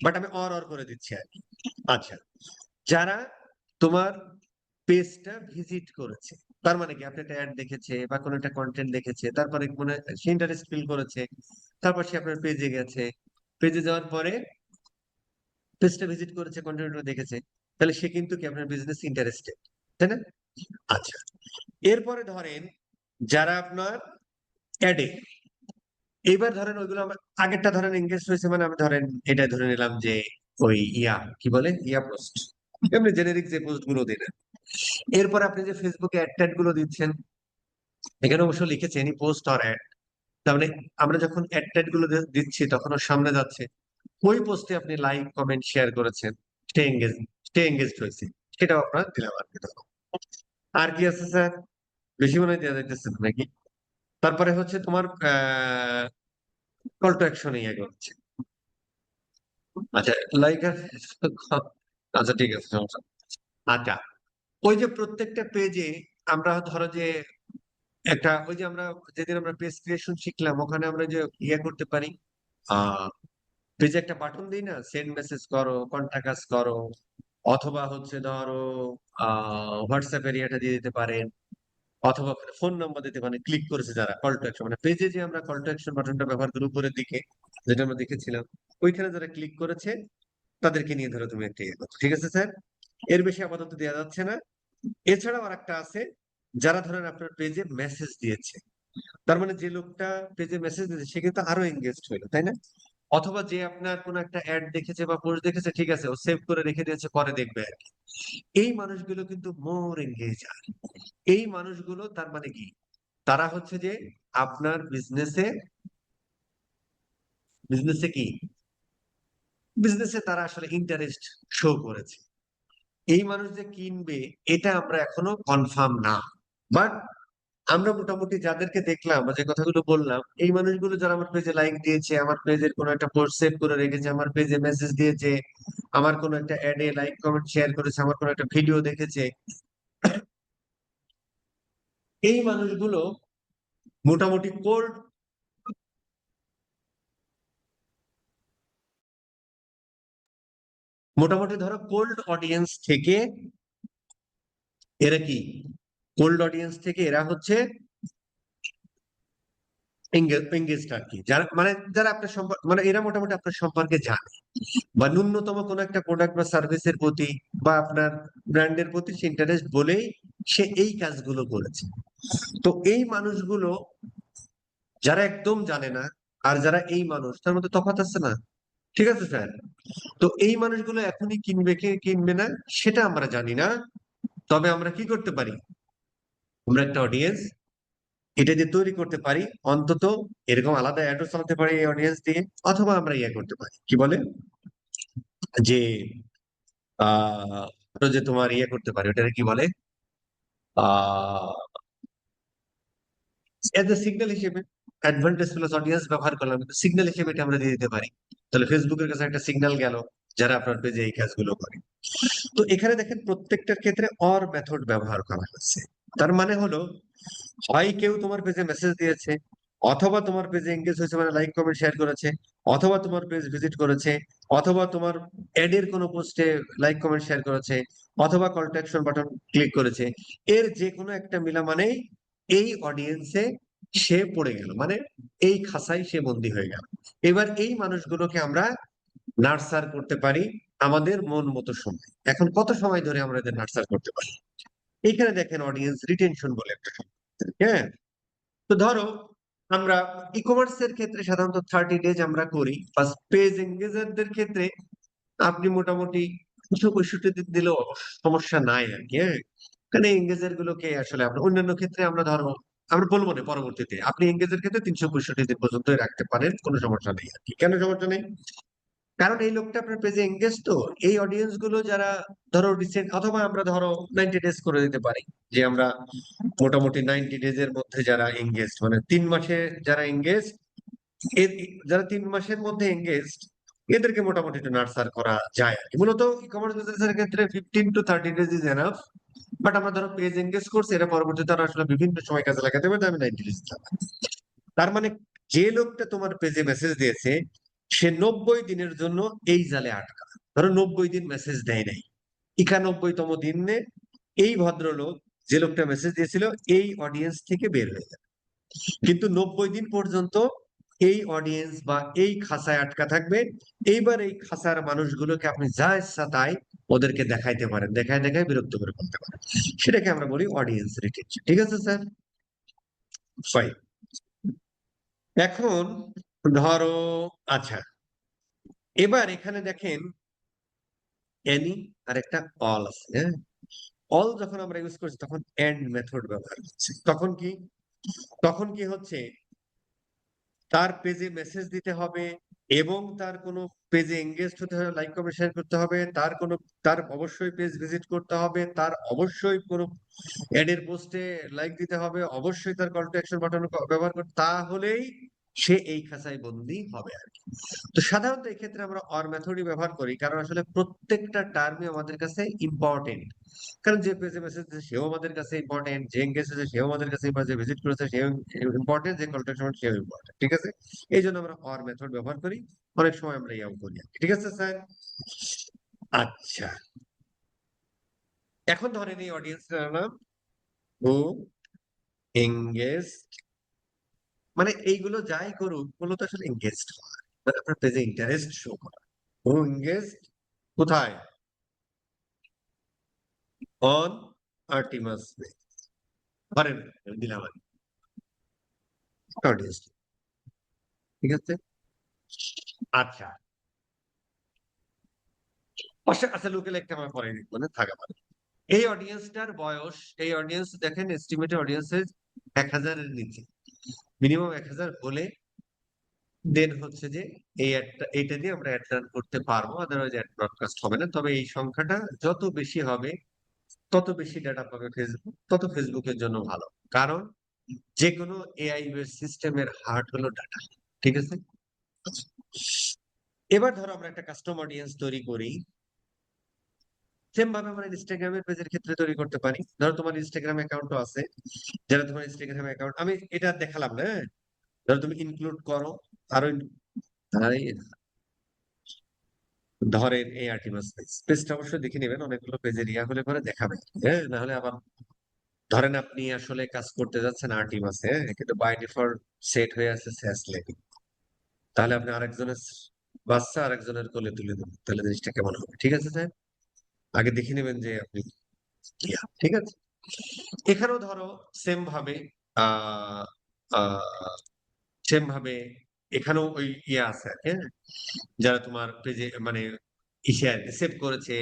বাট আমি অর অর করে দিচ্ছি আর কি। আচ্ছা, যারা তোমার পেজটা ভিজিট করেছে, তার মানে কি আপনি একটা অ্যাড দেখেছে বা কোনো একটা কন্টেন্ট দেখেছে, তারপরে মনে সে ইন্টারেস্ট ফিল করেছে, তারপর সে আপনার পেজে গেছে, পেজে যাওয়ার পরে পেজটা ভিজিট করেছে, কন্টেন্টটা দেখেছে, তাহলে সে কিন্তু কি আপনার বিজনেস ইন্টারেস্টেড, তাই না? আচ্ছা, এরপরে ধরেন যারা আপনার অ্যাডে, এইবার ধরেন ওইগুলো আগেরটা ধরেন এঙ্গেজ হয়েছে, মানে আমি ধরেন এটা ধরে নিলাম যে ওই কি বলে পোস্ট, এমনি জেনেরিক যে পোস্ট গুলো দিলেন। এরপর আপনি যে ফেসবুকে অ্যাড ট্যাড গুলো দিচ্ছেন, এখানে অবশ্য লিখেছে এনি পোস্ট অর অ্যাড, তার মানে আমরা যখন অ্যাড ট্যাড গুলো দিচ্ছি তখন ওর সামনে যাচ্ছে, ওই পোস্টে আপনি লাইক কমেন্ট শেয়ার করেছেন, সে এঙ্গেজ, সে এঙ্গেজড হয়েছে, সেটাও আপনার দিলাম আর কি তখন। আর কি আছে স্যার? বেশি মনে হয় দেওয়া যাইতেছে না নাকি? তারপরে হচ্ছে তোমার কল টু অ্যাকশন ইয়ে করছে। আচ্ছা, লাইক, আচ্ছা ঠিক আছে, সমস্যা নেই। আচ্ছা, ওই যে প্রত্যেকটা পেজে আমরা ধরো যে একটা, ওই যে আমরা যেদিন আমরা পেজ ক্রিয়েশন শিখলাম, ওখানে আমরা যে ইয়ে করতে পারি, আহ পেজে একটা বাটন দিই না, সেন্ড মেসেজ করো, কন্টাক্ট আস করো, অথবা হচ্ছে ধরো হোয়াটসঅ্যাপ এরিয়াটা দিয়ে দিতে পারেন, অথবা ফোন নাম্বার দিতে পারেন। ক্লিক করেছে যারা, কল টু অ্যাকশন, মানে পেজে যে আমরা কল টু অ্যাকশন বাটনটা ব্যবহার করি উপরের দিকে, যেটা আমরা দেখেছিলাম, ওইখানে যারা ক্লিক করেছে তাদেরকে নিয়ে ধরো তুমি একটা ইয়ে করছো, ঠিক আছে স্যার? এর বেশি আপাতত দেওয়া যাচ্ছে না। এছাড়াও আর একটা আছে, যারা ধরেন আপনার পেজে মেসেজ দিয়েছে, তার মানে যে লোকটা পেজে মেসেজ দিয়েছে সে কিন্তু আরো এঙ্গেজড হইলো, তাই না? অথবা যে আপনার কোন একটা অ্যাড দেখেছে বা পোস্ট দেখেছে, ঠিক আছে, ও সেভ করে রেখে দিয়েছে, পরে দেখবে আর কি। এই মানুষগুলো কিন্তু মোর এঙ্গেজ। এই মানুষগুলো তার মানে কি, তারা হচ্ছে যে আপনার বিজনেসে, বিজনেসে কি, বিজনেসে তারা আসলে ইন্টারেস্ট শো করেছে। এই মানুষ যে কিনবে এটা আমরা এখনো কনফার্ম না, বাট আমরা মোটামুটি যাদেরকে দেখলাম বা যে কথাগুলো বললাম, এই মানুষগুলো যারা আমার পেজে লাইক দিয়েছে, আমার পেজের কোনো একটা পোস্ট সেভ করে রেখেছে, আমার পেজে মেসেজ দিয়েছে, আমার কোনো একটা অ্যাডে লাইক কমেন্ট শেয়ার করেছে, আমার কোনো একটা ভিডিও দেখেছে, এই মানুষগুলো মোটামুটি কোল্ড, মোটামুটি ধরো কোল্ড অডিয়েন্স থেকে এরা কি, কোল্ড অডিয়েন্স থেকে এরা হচ্ছে এঙ্গেজড আর কি, যারা মানে যারা আপনার সম্পর্ক মানে এরা মোটামুটি আপনার সম্পর্কে জানে বা ন্যূনতম কোনো একটা প্রোডাক্ট বা সার্ভিসের প্রতি বা আপনার ব্র্যান্ডের প্রতি সে ইন্টারেস্ট বলেই সে এই কাজগুলো করেছে। তো এই মানুষগুলো যারা একদম জানে না আর যারা এই মানুষ, তার মধ্যে তফাৎ আছে না? ঠিক আছে স্যার? তো এই মানুষগুলো এখনই কিনবে কে কিনবে না সেটা আমরা জানি না। তবে আমরা কি করতে পারি, আমরা একটা অডিয়েন্স এটা দিয়ে তৈরি করতে পারি, অন্তত এরকম আলাদা অ্যাডও চালাতে পারি এই অডিয়েন্স দিয়ে, অথবা আমরা ইয়ে করতে পারি কি বলে যে যে তোমার ইয়ে করতে পারি, ওটাকে কি বলে, আহ এজ এ সিগন্যাল হিসেবে, অ্যাডভান্টেজ প্লাস অডিয়েন্স ব্যবহার করলাম, কিন্তু সিগন্যাল হিসেবে এটা আমরা দিয়ে দিতে পারি। তাহলে ফেসবুকের কাছে একটা সিগন্যাল গেল যারা আপনার পেজে এই কাজগুলো করে। তো এখানে দেখেন প্রত্যেকটার ক্ষেত্রে অর মেথড ব্যবহার করা হচ্ছে। তার মানে হলো, হয় কেউ তোমার পেজে মেসেজ দিয়েছে, অথবা তোমার পেজে এঙ্গেজ হয়েছে মানে লাইক কমেন্ট শেয়ার করেছে, অথবা তোমার পেজ ভিজিট করেছে, অথবা তোমার এডের কোনো পোস্টে লাইক কমেন্ট শেয়ার করেছে, অথবা call to action button click করেছে। এর যে কোনো একটা মিলা মানেই এই অডিয়েন্সে সে পড়ে গেল, মানে এই খাসায় সে বন্দী হয়ে গেল। এবার এই মানুষগুলোকে আমরা নার্সার করতে পারি আমাদের মন মতো সময়। এখন কত সময় ধরে আমরা এদের নার্সার করতে পারি? এখানে দেখেন অডিয়েন্স রিটেনশন বলে একটা শব্দ আছে, হ্যাঁ। তো ধরো আমরা ই কমার্সের ক্ষেত্রে সাধারণত 30 ডেজ আমরা করি, ফার্স্ট পেজ এঙ্গেজারদের ক্ষেত্রে আপনি মোটামুটি 365 দিন দিলেও সমস্যা নাই আর কি, হ্যাঁ। কারণ এঙ্গেজার গুলোকে আসলে আমরা অন্যান্য ক্ষেত্রে আমরা ধরো আমরা বলবো না পরবর্তীতে, আপনি এঙ্গেজের ক্ষেত্রে 365 দিন পর্যন্ত রাখতে পারেন, কোনো সমস্যা নেই আর কি। কেন সমস্যা নেই? কারণ এই লোকটা আপনার পেজে এঙ্গেজ, তো এই অডিয়েন্স গুলো যারা ধরো রিসেন্ট, অথবা আমরা ধরো 90 ডেজ করে দিতে পারি, যে আমরা মোটামুটি 90 ডেজ এর মধ্যে যারা এঙ্গেজ মানে 3 মাসে যারা এঙ্গেজ, যারা 3 মাসের মধ্যে এঙ্গেজ, এদেরকে মোটামুটি একটু নার্সার করা যায় আর কি। মূলত ই কমার্স বিজনেসের ক্ষেত্রে 15 to 30 days is enough. But আমরা ধরো পেজ এঙ্গেজ করছি, এটা পরবর্তীতে তারা আসলে বিভিন্ন সময় কাজে লাগাতে পারে, আমি 90 ডেজ। তার মানে যে লোকটা তোমার পেজে মেসেজ দিয়েছে সে 90 দিনের জন্য এই জালে আটকা। ধরো 90 দিন মেসেজ দেয় নাই, 91তম দিনে এই ভদ্রলোক, যে লোকটা মেসেজ দিয়েছিল, এই অডিয়েন্স থেকে বের হয়ে যাবে। কিন্তু 90 দিন পর্যন্ত এই অডিয়েন্স বা এই খাঁচায় আটকা থাকবে। এইবার এই খাঁচার মানুষগুলোকে আপনি যা ইচ্ছা তাই ওদেরকে দেখাইতে পারেন, দেখায় দেখায় বিরক্ত করে ফেলতে পারেন। সেটাকে আমরা বলি অডিয়েন্স রিটেনশন। ঠিক আছে স্যার? ফাইন। এখন ধরো, আচ্ছা, এবার এখানে দেখেন এনি আর একটা অল আছে, হ্যাঁ। অল যখন আমরা ইউজ করছি তখন এন্ড মেথড ব্যবহার করছি। তখন কি হচ্ছে, তার পেজে মেসেজ দিতে হবে এবং তার কোনো পেজে এঙ্গেজ হতে হবে, লাইক কমেন্ট শেয়ার করতে হবে, তার অবশ্যই পেজ ভিজিট করতে হবে, তার অবশ্যই কোনো এডের পোস্টে লাইক দিতে হবে, অবশ্যই তার কল টু অ্যাকশন বাটন ব্যবহার করতে, তাহলেই সে এই খাঁচায় বন্দী হবে আর কি। তো সাধারণত এই ক্ষেত্রে আমরা অর মেথডই ব্যবহার করি, কারণ আসলে প্রত্যেকটা টার্মই আমাদের কাছে ইম্পর্টেন্ট। কারণ যে পেজে মেসেজ দিয়েছে সেও আমাদের কাছে ইম্পর্টেন্ট, যে এঙ্গেজ হয়েছে সেও আমাদের কাছে ইম্পর্টেন্ট, যে ভিজিট করেছে সেও ইম্পর্টেন্ট, যে কল টু অ্যাকশন সেও ইম্পর্টেন্ট। ঠিক আছে? এই জন্য আমরা অর মেথড ব্যবহার করি, অনেক সময় আমরা ইয়াও করি আর কি। ঠিক আছে স্যার? আচ্ছা, এখন ধরেন এই অডিয়েন্স নাম হু এঙ্গেজ, মানে এইগুলো যাই করুক মূলত আসলে এঙ্গেজড হওয়া, মানে আপনার পেজে ইন্টারেস্ট শো করা। হু এঙ্গেজ কোথায়? অন আর্টিমাস পে। ধরেন দিলাম আমি অডিয়েন্স। ঠিক আছে? আচ্ছা, আচ্ছা, লোকাল একটা আমার পরে মানে থাকা পারে। এই অডিয়েন্সটার বয়স, এই অডিয়েন্স দেখেন এস্টিমেটেড অডিয়েন্সের 1000-এর নিচে, মিনিমাম 1000 হলে দেন হচ্ছে যে এই অ্যাডটা, এইটা দিয়ে আমরা অ্যাড রান করতে পারবো, আদারওয়াইজ অ্যাড ব্রডকাস্ট হবে না। তবে এই সংখ্যাটা যত বেশি হবে তত বেশি ডাটা পাবে ফেসবুক, তত ফেসবুকের জন্য ভালো। কারণ যে কোনো এআই বেস সিস্টেমের হার্ট হলো ডাটা, ঠিক আছে? এবার ধরো আমরা একটা কাস্টম অডিয়েন্স তৈরি করি, সেম ভাবে আমরা ইনস্টাগ্রামের পেজের ক্ষেত্রে তৈরি করতে পারি। ধরো তোমার ইনস্টাগ্রাম অ্যাকাউন্টও আছে, যারা তোমার ইনস্টাগ্রাম অ্যাকাউন্ট, আমি এটা দেখালাম না, হ্যাঁ? ধরো তুমি ইনক্লুড করো আরো ধরেন এই আর্টিমাস পেজটা অবশ্যই দেখে নেবেন, অনেকগুলো পেজের ইয়া হলে পরে দেখাবে, হ্যাঁ, না হলে আবার ধরেন আপনি আসলে কাজ করতে যাচ্ছেন আর্টিমাসে, হ্যাঁ, কিন্তু বাই ডিফল্ট সেট হয়ে আছে স্যাস লেডি, তাহলে আপনি আরেকজনের বাচ্চা আরেকজনের কোলে তুলে দেবেন, তাহলে জিনিসটা কেমন হবে? ঠিক আছে স্যার, আগে দেখে নেবেন যে আপনি ইয়া, ঠিক আছে? এখানেও ধরো সেম ভাবে আহ সেম ভাবে এখানেও ওই ইয়ে আছে আর কি, হ্যাঁ? যারা তোমার পেজে মানে ইসে সেভ করেছে,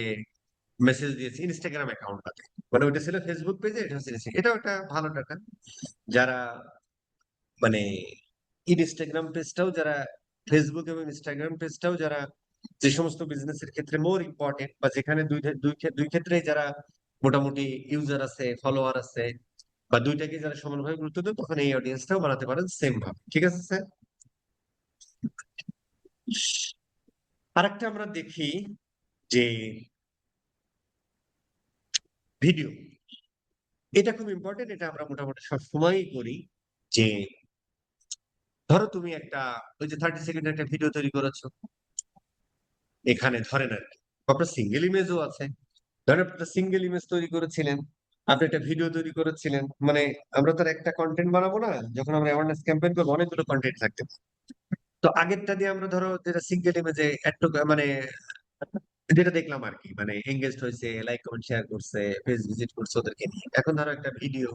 মেসেজ দিয়েছে ইনস্টাগ্রাম অ্যাকাউন্টটাতে, মানে ওইটা ছিল ফেসবুক পেজে, এটা হচ্ছে এটাও একটা ভালো টাকা। যারা মানে ইনস্টাগ্রাম পেজটাও যারা, ফেসবুক এবং ইনস্টাগ্রাম পেজটাও যারা, যে সমস্ত বিজনেসের ক্ষেত্রে মোর ইম্পর্টেন্ট বা যেখানে দুই ক্ষেত্রেই যারা মোটামুটি ইউজার আছে, ফলোয়ার আছে, বা দুইটাকে যারা সমানভাবে গুরুত্ব দেয়, তখন এই অডিয়েন্সটাও বানাতে পারেন সেম ভাবে, ঠিক আছে স্যার? আরেকটা আমরা দেখি যে ভিডিও, এটা খুব ইম্পর্টেন্ট, এটা আমরা মোটামুটি সবসময়ই করি। যে ধরো তুমি একটা ওই যে 30 সেকেন্ড একটা ভিডিও তৈরি করেছো, এখানে ধরেন আর কি আপনার সিঙ্গেল ইমেজও আছে, ধরেন আপনি একটা সিঙ্গেল ইমেজ তৈরি করেছিলেন, আপনি একটা ভিডিও তৈরি করেছিলেন, মানে আমরা তো আর একটা কন্টেন্ট বানাবো না, যখন আমরা অ্যাওয়ারনেস ক্যাম্পেইন করবো অনেকগুলো কন্টেন্ট থাকতে পারে। তো আগেরটা দিয়ে আমরা ধরো যেটা সিঙ্গেল ইমেজে একটু মানে যেটা দেখলাম আর কি, মানে এঙ্গেজড হয়েছে, লাইক কমেন্ট শেয়ার করছে, পেজ ভিজিট করছে, ওদেরকে নিয়ে। এখন ধরো একটা ভিডিও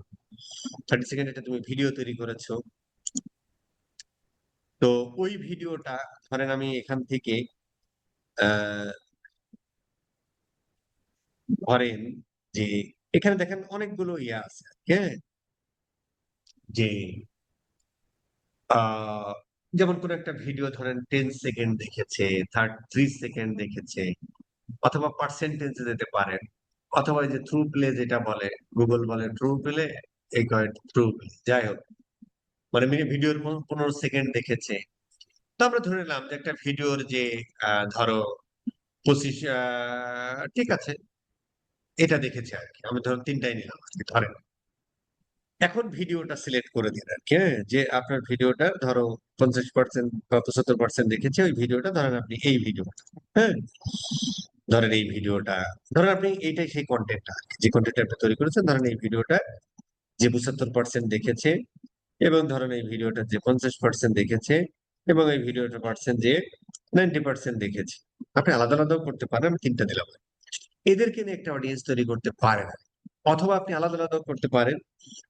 30 সেকেন্ড একটা তুমি ভিডিও তৈরি করেছো, তো ওই ভিডিওটা ধরেন আমি এখান থেকে আহ ধরেন যে এখানে দেখেন অনেকগুলো ইয়ে আছে, হ্যাঁ, যে আহ যেমন কোন একটা ভিডিও ধরেন 10 সেকেন্ড দেখেছে, 3 সেকেন্ড দেখেছে, অথবা পার্সেন্টেজ দিতে পারেন, অথবা এই যে থ্রু প্লে যেটা বলে, গুগল বলে ট্রু প্লে, এই কয়েক থ্রু প্লে, যাই হোক, মানে ভিডিওর 15 সেকেন্ড দেখেছে। তো আমরা ধরে নিলাম যে একটা ভিডিওর যে ধরো 25, ঠিক আছে, এটা দেখেছে আর কি, আমি ধরুন তিনটাই নিলাম আর কি, ধরেন এখন ভিডিওটা সিলেক্ট করে দিন আর কি, হ্যাঁ, যে আপনার ভিডিওটা ধরো 50% বা 75% দেখেছে, ওই ভিডিওটা ধরেন আপনি এই ভিডিওটা, হ্যাঁ, ধরেন এই ভিডিওটা, ধরেন আপনি এইটাই সেই কন্টেন্টটা যে কন্টেন্ট আপনি তৈরি করেছেন, ধরেন এই ভিডিওটা যে 75% দেখেছে, এবং ধরেন এই ভিডিওটা যে 50% দেখেছে, এবং এই ভিডিওটা পার্সেন্ট যে 90% দেখেছে। আপনি আলাদা আলাদাও করতে পারেন, আমি তিনটা দিলাম। এদেরকে নিয়ে একটা অডিয়েন্স তৈরি করতে পারেন, অথবা আপনি আলাদা আলাদাও করতে পারেন,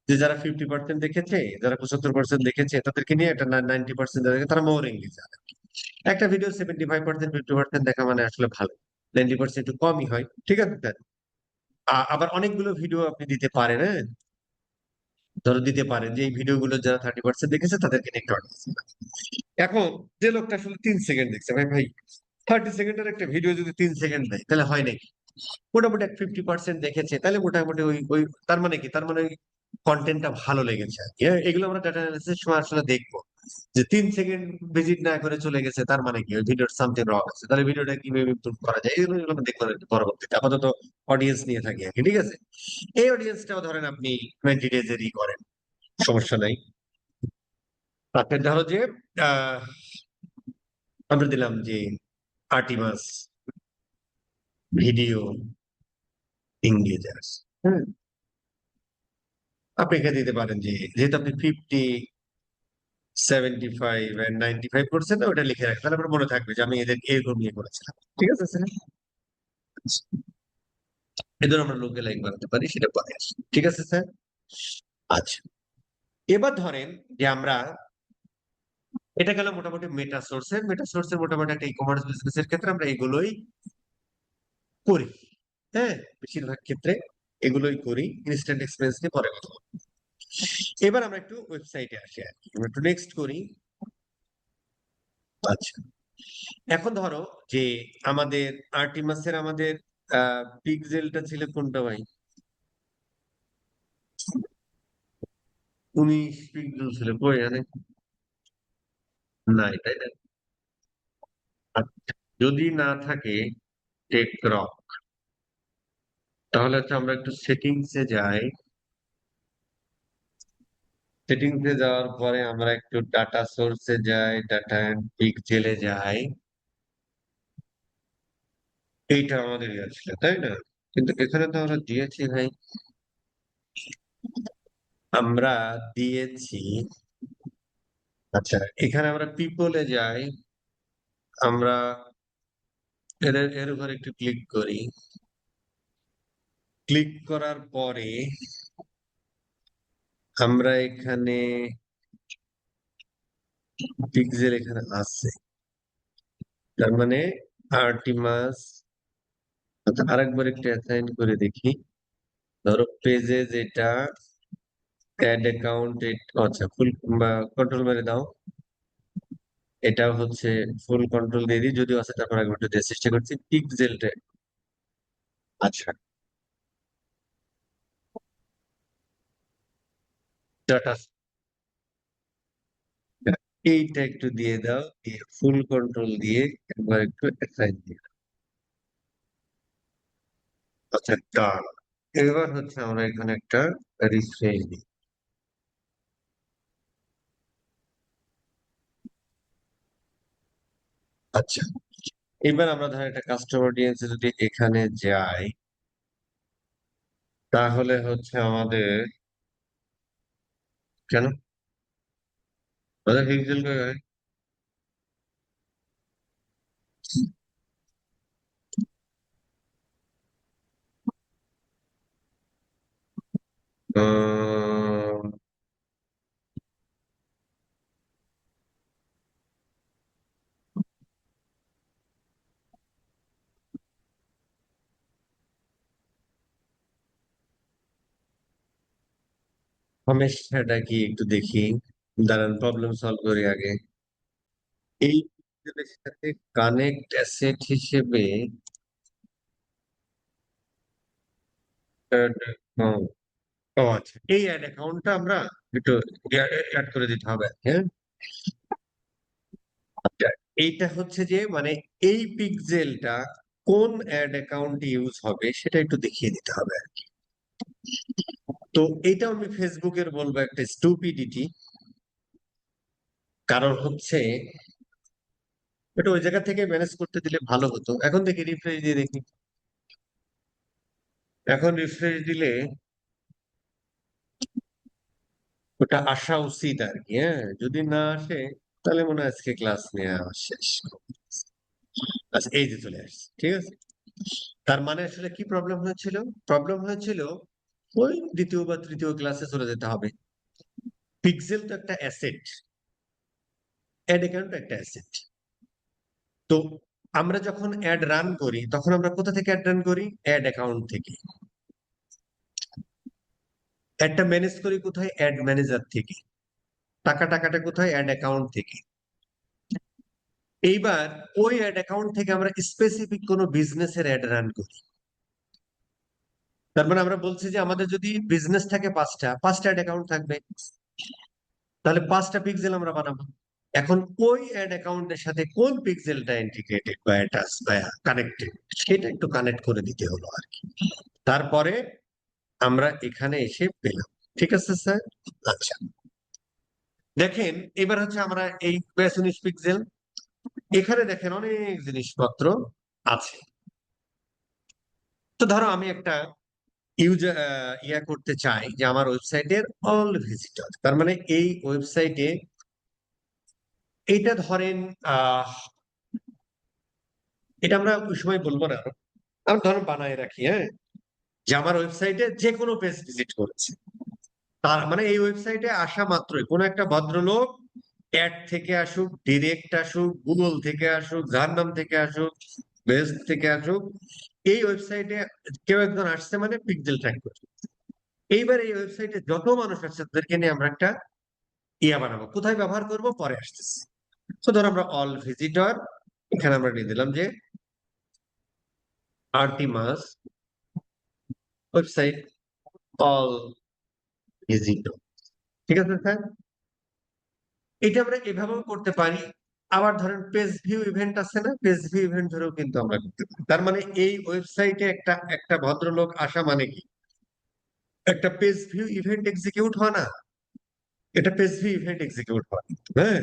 যে যারা 50% দেখেছে, যারা 75% দেখেছে, তাদেরকে নিয়ে একটা 90% দেখে, তারা মোর এঙ্গেজ। একটা ভিডিও 75% 50% দেখা মানে আসলে ভালো, 90% একটু কমই হয়, ঠিক আছে স্যার? আবার অনেকগুলো ভিডিও আপনি দিতে পারেন, হ্যাঁ, ধরো দিতে পারেন যে এই ভিডিওগুলো যারা 30% দেখেছে তাদেরকে নিয়ে একটা audience বানান। এখন যে লোকটা আসলে 3 সেকেন্ড দেখছে, ভাই ভাই 30 সেকেন্ডের একটা ভিডিও যদি 3 সেকেন্ড দেয় তাহলে হয় নাকি? মোটামুটি 50% দেখেছে, তাহলে মোটামুটি ওই ওই তার মানে কি, তার মানে ওই কন্টেন্টটা ভালো লেগেছে আর কি, হ্যাঁ? এগুলো আমরা ডাটা অ্যানালিসিস সময় আসলে দেখবো, যে 3 সেকেন্ড ভিজিট না করে চলে গেছে, তার মানে কি ওই ভিডিওর সামথিং রং আছে, তাহলে ভিডিওটা কিভাবে ইমপ্রুভ করা যায়, এগুলো আমরা দেখবো আর কি পরবর্তীতে। আপাতত অডিয়েন্স নিয়ে থাকি আর কি, ঠিক আছে? এই অডিয়েন্সটাও ধরেন আপনি 20 ডেজেরই করেন, সমস্যা নাই। আপনার ধরো যে আহ আমরা দিলাম যে আর্টিমাস ভিডিও এঙ্গেজার্স, হ্যাঁ, আপনি এখানে দিতে পারেন যে যেহেতু আপনি 50, 75 and 95 করছেন, ওটা লিখে রাখেন, তাহলে আপনার মনে থাকবে যে আমি এদের এরকম নিয়ে করেছিলাম, ঠিক আছে স্যার? এদের আমরা লোকে লাইক বানাতে পারি, সেটা পরে আসি, ঠিক আছে স্যার? আচ্ছা, এবার ধরেন যে আমরা, এটা গেল মোটামুটি মেটা সোর্সের মোটামুটি একটা ই কমার্স বিজনেসের ক্ষেত্রে আমরা এগুলোই করি, হ্যাঁ, বেশিরভাগ ক্ষেত্রে এগুলোই করি। ইনস্ট্যান্ট এক্সপেরিয়েন্স নিয়ে পরে কথা বলবো। এবার আমরা একটু ওয়েবসাইটে আসি আর কি, আমরা একটু নেক্সট করি। আচ্ছা, এখন ধরো যে আমাদের আর্টিমাসের আমাদের পিক্সেলটা ছিল কোনটা ভাই? 19 পিক্সেল ছিল কই জানে নাই, তাই না? আচ্ছা, যদি না থাকে টেক রক, তাহলে হচ্ছে আমরা একটু সেটিংসে যাই। সেটিংসে যাওয়ার পরে আমরা একটু ডাটা সোর্সে যাই, ডাটা এন্ড পিক্সেলে যাই। এইটা আমাদের ইয়ে ছিল, তাই না? কিন্তু এখানে তো আমরা দিয়েছি ভাই, আমরা দিয়েছি। আচ্ছা, এখানে আমরা পিপলে যাই, আমরা এর উপর একটু ক্লিক করি। ক্লিক করার পরে আমরা এখানে পিক্সেল এখানে আছে, তার মানে আর্টিমাস। আচ্ছা, আরেকবার একটু অ্যাসাইন করে দেখি। ধরো পেজে যেটা অ্যাড অ্যাকাউন্ট, আচ্ছা ফুল বা কন্ট্রোল মেরে দাও। এটা হচ্ছে ফুল কন্ট্রোল দিয়ে দিই, যদিও আছে, তারপর একবার একটু দেওয়ার চেষ্টা করছি পিক্সেলটা। আচ্ছা, ডাটা, এইটা একটু দিয়ে দাও, দিয়ে ফুল কন্ট্রোল দিয়ে একবার একটু অ্যাসাইন দিয়ে দাও। আচ্ছা, ডান। এবার হচ্ছে আমরা এখানে একটা রিফ্রেশ দিই। আচ্ছা, এবার আমরা ধর একটা কাস্টমার অডিয়েন্সে যদি এখানে যাই, তাহলে হচ্ছে আমাদের কেন আমাদের পিক্সেল কই হয়? সমস্যাটা কি একটু দেখি, দাঁড়ান প্রবলেম সলভ করি আগে। এই পিক্সেলের সাথে কানেক্ট অ্যাসেট হিসেবে add account। ও আচ্ছা, এই অ্যাড অ্যাকাউন্টটা আমরা একটু অ্যাড করে দিতে হবে, হ্যাঁ। আচ্ছা, এইটা হচ্ছে যে মানে এই পিক্সেলটা কোন অ্যাড অ্যাকাউন্ট ইউজ হবে সেটা একটু দেখিয়ে দিতে হবে আর কি। তো এটা আমি ফেসবুকের বলবো একটা স্টুপিডিটি। কারণ হচ্ছে এটা ওই জায়গা থেকে ম্যানেজ করতে দিলে ভালো হতো। এখন দেখি, রিফ্রেশ দিয়ে দেখি। এখন রিফ্রেশ দিলে ওটা আসা উচিত আর কি, হ্যাঁ। যদি না আসে তাহলে মনে হয় আজকে ক্লাস নেওয়া শেষ। আচ্ছা, এই যে চলে আসছে, ঠিক আছে। তার মানে আসলে কি প্রবলেম হয়েছিল? প্রবলেম হয়েছিল ওই দ্বিতীয় বা তৃতীয় ক্লাসে চলে যেতে হবে। পিক্সেল তো একটা অ্যাসেট, অ্যাড অ্যাকাউন্ট একটা অ্যাসেট। তো আমরা যখন অ্যাড রান করি তখন আমরা কোথা থেকে অ্যাড রান করি? অ্যাড অ্যাকাউন্ট থেকে। অ্যাডটা ম্যানেজ করি কোথায়? অ্যাড ম্যানেজার থেকে। টাকাটা কোথায়? অ্যাড অ্যাকাউন্ট থেকে। এইবার ওই অ্যাড অ্যাকাউন্ট থেকে আমরা স্পেসিফিক কোনো বিজনেসের অ্যাড রান করি। তার মানে আমরা বলছি যে আমাদের যদি বিজনেস থাকে পাঁচটা, পাঁচটা অ্যাড অ্যাকাউন্ট থাকবে, তাহলে পাঁচটা পিক্সেল আমরা বানাবো। এখন ওই অ্যাড অ্যাকাউন্টের সাথে কোন পিক্সেলটা ইন্টিগ্রেটেড বা অ্যাটাচ বা কানেক্টেড, সেটা একটু কানেক্ট করে দিতে হলো আর কি। তারপরে আমরা এখানে এসে পেলাম। ঠিক আছে স্যার। আচ্ছা, দেখেন এবার হচ্ছে আমরা এই 19 পিক্সেল, এখানে দেখেন অনেক জিনিসপত্র আছে। তো ধরো আমি একটা ইউজার ইয়া করতে চাই যে আমার ওয়েবসাইটের অল ভিজিটর, তার মানে এই ওয়েবসাইটে এইটা ধরেন আহ এটা আমরা ওই সময় বলবো না, আমি ধরেন বানায় রাখি, হ্যাঁ, যে আমার ওয়েবসাইটে যে কোনো পেজ ভিজিট করেছে। তার মানে এই ওয়েবসাইটে আসা মাত্রই কোনো একটা ভদ্রলোক অ্যাড থেকে আসুক, ডিরেক্ট আসুক, গুগল থেকে আসুক, যার নাম থেকে আসুক, বেস্ট থেকে আসুক, এই ওয়েবসাইটে কেউ একজন আসছে মানে পিক্সেল ট্র্যাক করছে। এইবার এই ওয়েবসাইটে যত মানুষ আছে তাদেরকে নিয়ে আমরা একটা ইয়া বানাবো। কোথায় ব্যবহার করব পরে আসতেছি। তো ধর আমরা অল ভিজিটর, এখানে আমরা নিয়ে দিলাম যে আর্টিমাস ওয়েবসাইট অল ভিজিটর। ঠিক আছে স্যার? এটা আমরা এভাবেও করতে পারি। আবার ধরেন পেজ ভিউ ইভেন্ট আছে না, পেজ ভিউ ইভেন্ট ধরেও কিন্তু আমরা করতে পারি। তার মানে এই ওয়েবসাইটে একটা একটা ভদ্রলোক আসা মানে কি, একটা পেজ ভিউ ইভেন্ট এক্সিকিউট হয় না, এটা পেজ ভিউ ইভেন্ট এক্সিকিউট হয়। হ্যাঁ,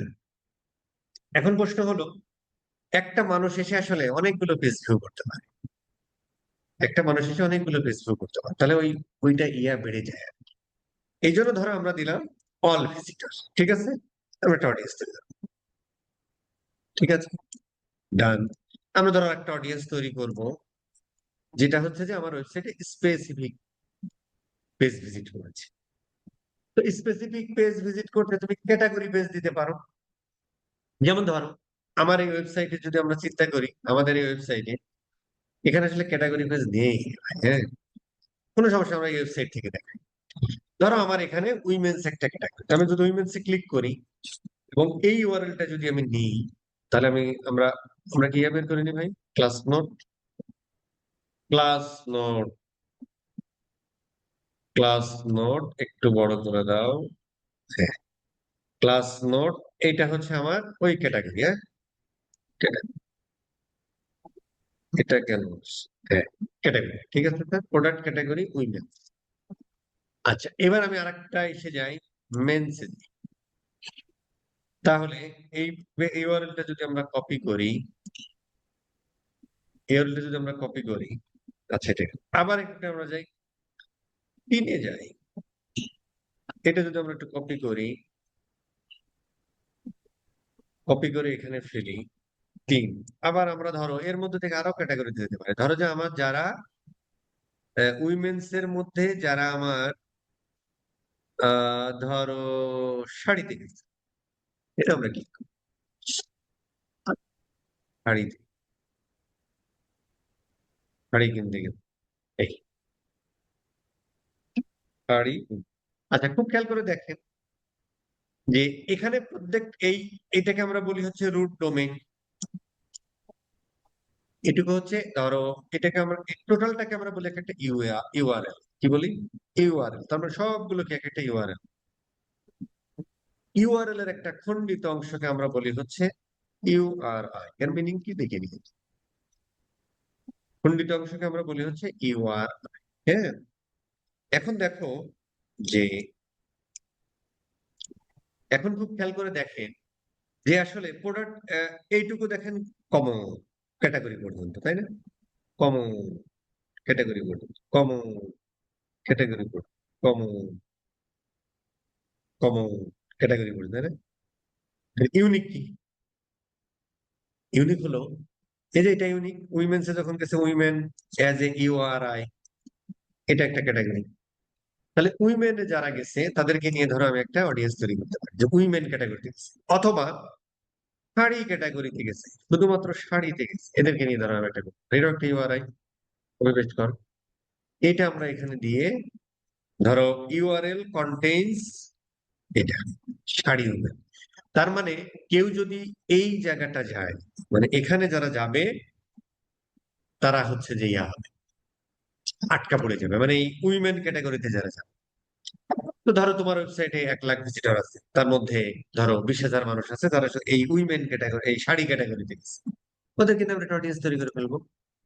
এখন প্রশ্ন হলো, একটা মানুষ এসে আসলে অনেকগুলো পেজ ভিউ করতে পারে, একটা মানুষ এসে অনেকগুলো পেজ ভিউ করতে পারে, তাহলে ওইটা বেড়ে যায়। এই জন্য ধরো আমরা দিলাম অল ভিজিটর। ঠিক আছে, আমরা একটা অডিয়েন্স দিলাম। ঠিক আছে, ডান। আমরা ধরো একটা অডিয়েন্স তৈরি করব, যেটা হচ্ছে যে আমার ওয়েবসাইটে স্পেসিফিক পেজ ভিজিট করেছে। তো স্পেসিফিক পেজ ভিজিট করতে তুমি ক্যাটাগরি পেজ দিতে পারো। যেমন ধরো আমার এই ওয়েবসাইটে যদি আমরা চিন্তা করি, আমাদের এই ওয়েবসাইটে এখানে আসলে ক্যাটাগরি পেজ নেই। হ্যাঁ, কোনো সমস্যা, আমরা এই ওয়েবসাইট থেকে দেখাই। ধরো আমার এখানে উইমেন্স একটা ক্যাটাগরি, আমি যদি উইমেন্সে ক্লিক করি এবং এই ইউআরএলটা যদি আমি নিই, তাহলে আমরা আমরা কি বের করে নিই ভাই? Class note, class note, class note একটু বড় করে দাও। হ্যাঁ, ক্লাস নোট, এটা হচ্ছে আমার ওই ক্যাটাগরি। হ্যাঁ, এটা কেন? হ্যাঁ, ক্যাটাগরি। ঠিক আছে স্যার, প্রোডাক্ট ক্যাটাগরি উইমেন। আচ্ছা, এবার আমি আরেকটা এসে যাই, মেন্সে। তাহলে এই ইউআরএলটা যদি আমরা কপি করি, ইউআরএলটা যদি আমরা কপি করি, আচ্ছা ঠিক আছে, আবার একটা আমরা যাই, তিনে যাই, এটা যদি আমরা একটু কপি করি, কপি করে এখানে ফেলি, তিন। আবার আমরা ধরো এর মধ্যে থেকে আরো ক্যাটাগরি দিতে পারি। ধরো যে আমার যারা উইমেন্স এর মধ্যে যারা আমার ধরো শাড়িতে গেছে, এটা আমরা কি শাড়িতে, শাড়ি কিনতে গেছে, এই শাড়ি। আচ্ছা, খুব খেয়াল করে দেখেন যে এখানে প্রত্যেক এইটাকে আমরা বলি হচ্ছে রুট ডোমেইন। এটুকু হচ্ছে ধরো, এটাকে আমরা টোটালটাকে আমরা বলি এক একটা ইউআরএল। কি বলি? ইউআরএল। তার মানে সবগুলোকে এক একটা ইউআরএল। ইউআরএল এর একটা খণ্ডিত অংশকে আমরা বলি হচ্ছে ইউআরআই। এর মিনিং কি দেখে নিই। খণ্ডিত অংশকে আমরা বলি হচ্ছে ইউআরআই। হ্যাঁ, এখন দেখো যে, এখন খুব খেয়াল করে দেখেন যে আসলে প্রোডাক্ট এইটুকু দেখেন কমন ক্যাটাগরি পর্যন্ত, তাই না? কমন ক্যাটাগরি পর্যন্ত, কমন ক্যাটাগরি পর্যন্ত, কমন কমন ক্যাটাগরি পর্যন্ত, তাই না? ইউনিক কি? ইউনিক হলো এই যে এটা ইউনিক, উইমেন্সে যখন গেছে উইমেন অ্যাজ এ ইউআরআই, এটা একটা ক্যাটাগরি। তাহলে উইমেন যারা গেছে তাদেরকে নিয়ে ধরো আমি একটা অডিয়েন্স তৈরি করতে পারি যে উইমেন ক্যাটাগরিতে গেছে, অথবা শাড়ি ক্যাটাগরিতে গেছে, শুধুমাত্র শাড়িতে গেছে, এদেরকে নিয়ে ধরো আমি একটা এরও একটা ইউআরআই পেস্ট কর। এটা আমরা এখানে দিয়ে ধরো ইউআরএল কন্টেইনস এটা শাড়ি উইমেন। তার মানে কেউ যদি এই জায়গাটা যায়, মানে এখানে যারা যাবে তারা হচ্ছে যে হবে, আটকা পড়ে যাবে, মানে এই উইমেন ক্যাটাগরিতে যারা যাবে। তো ধরো তোমার ওয়েবসাইটে 1 লাখ ভিজিটর আছে, তার মধ্যে ধরো 20,000 মানুষ আছে যারা এই উইমেন ক্যাটাগরি, এই শাড়ি ক্যাটাগরিতে গেছে, ওদের কিন্তু আমরা একটা অডিয়েন্স তৈরি করে ফেলবো।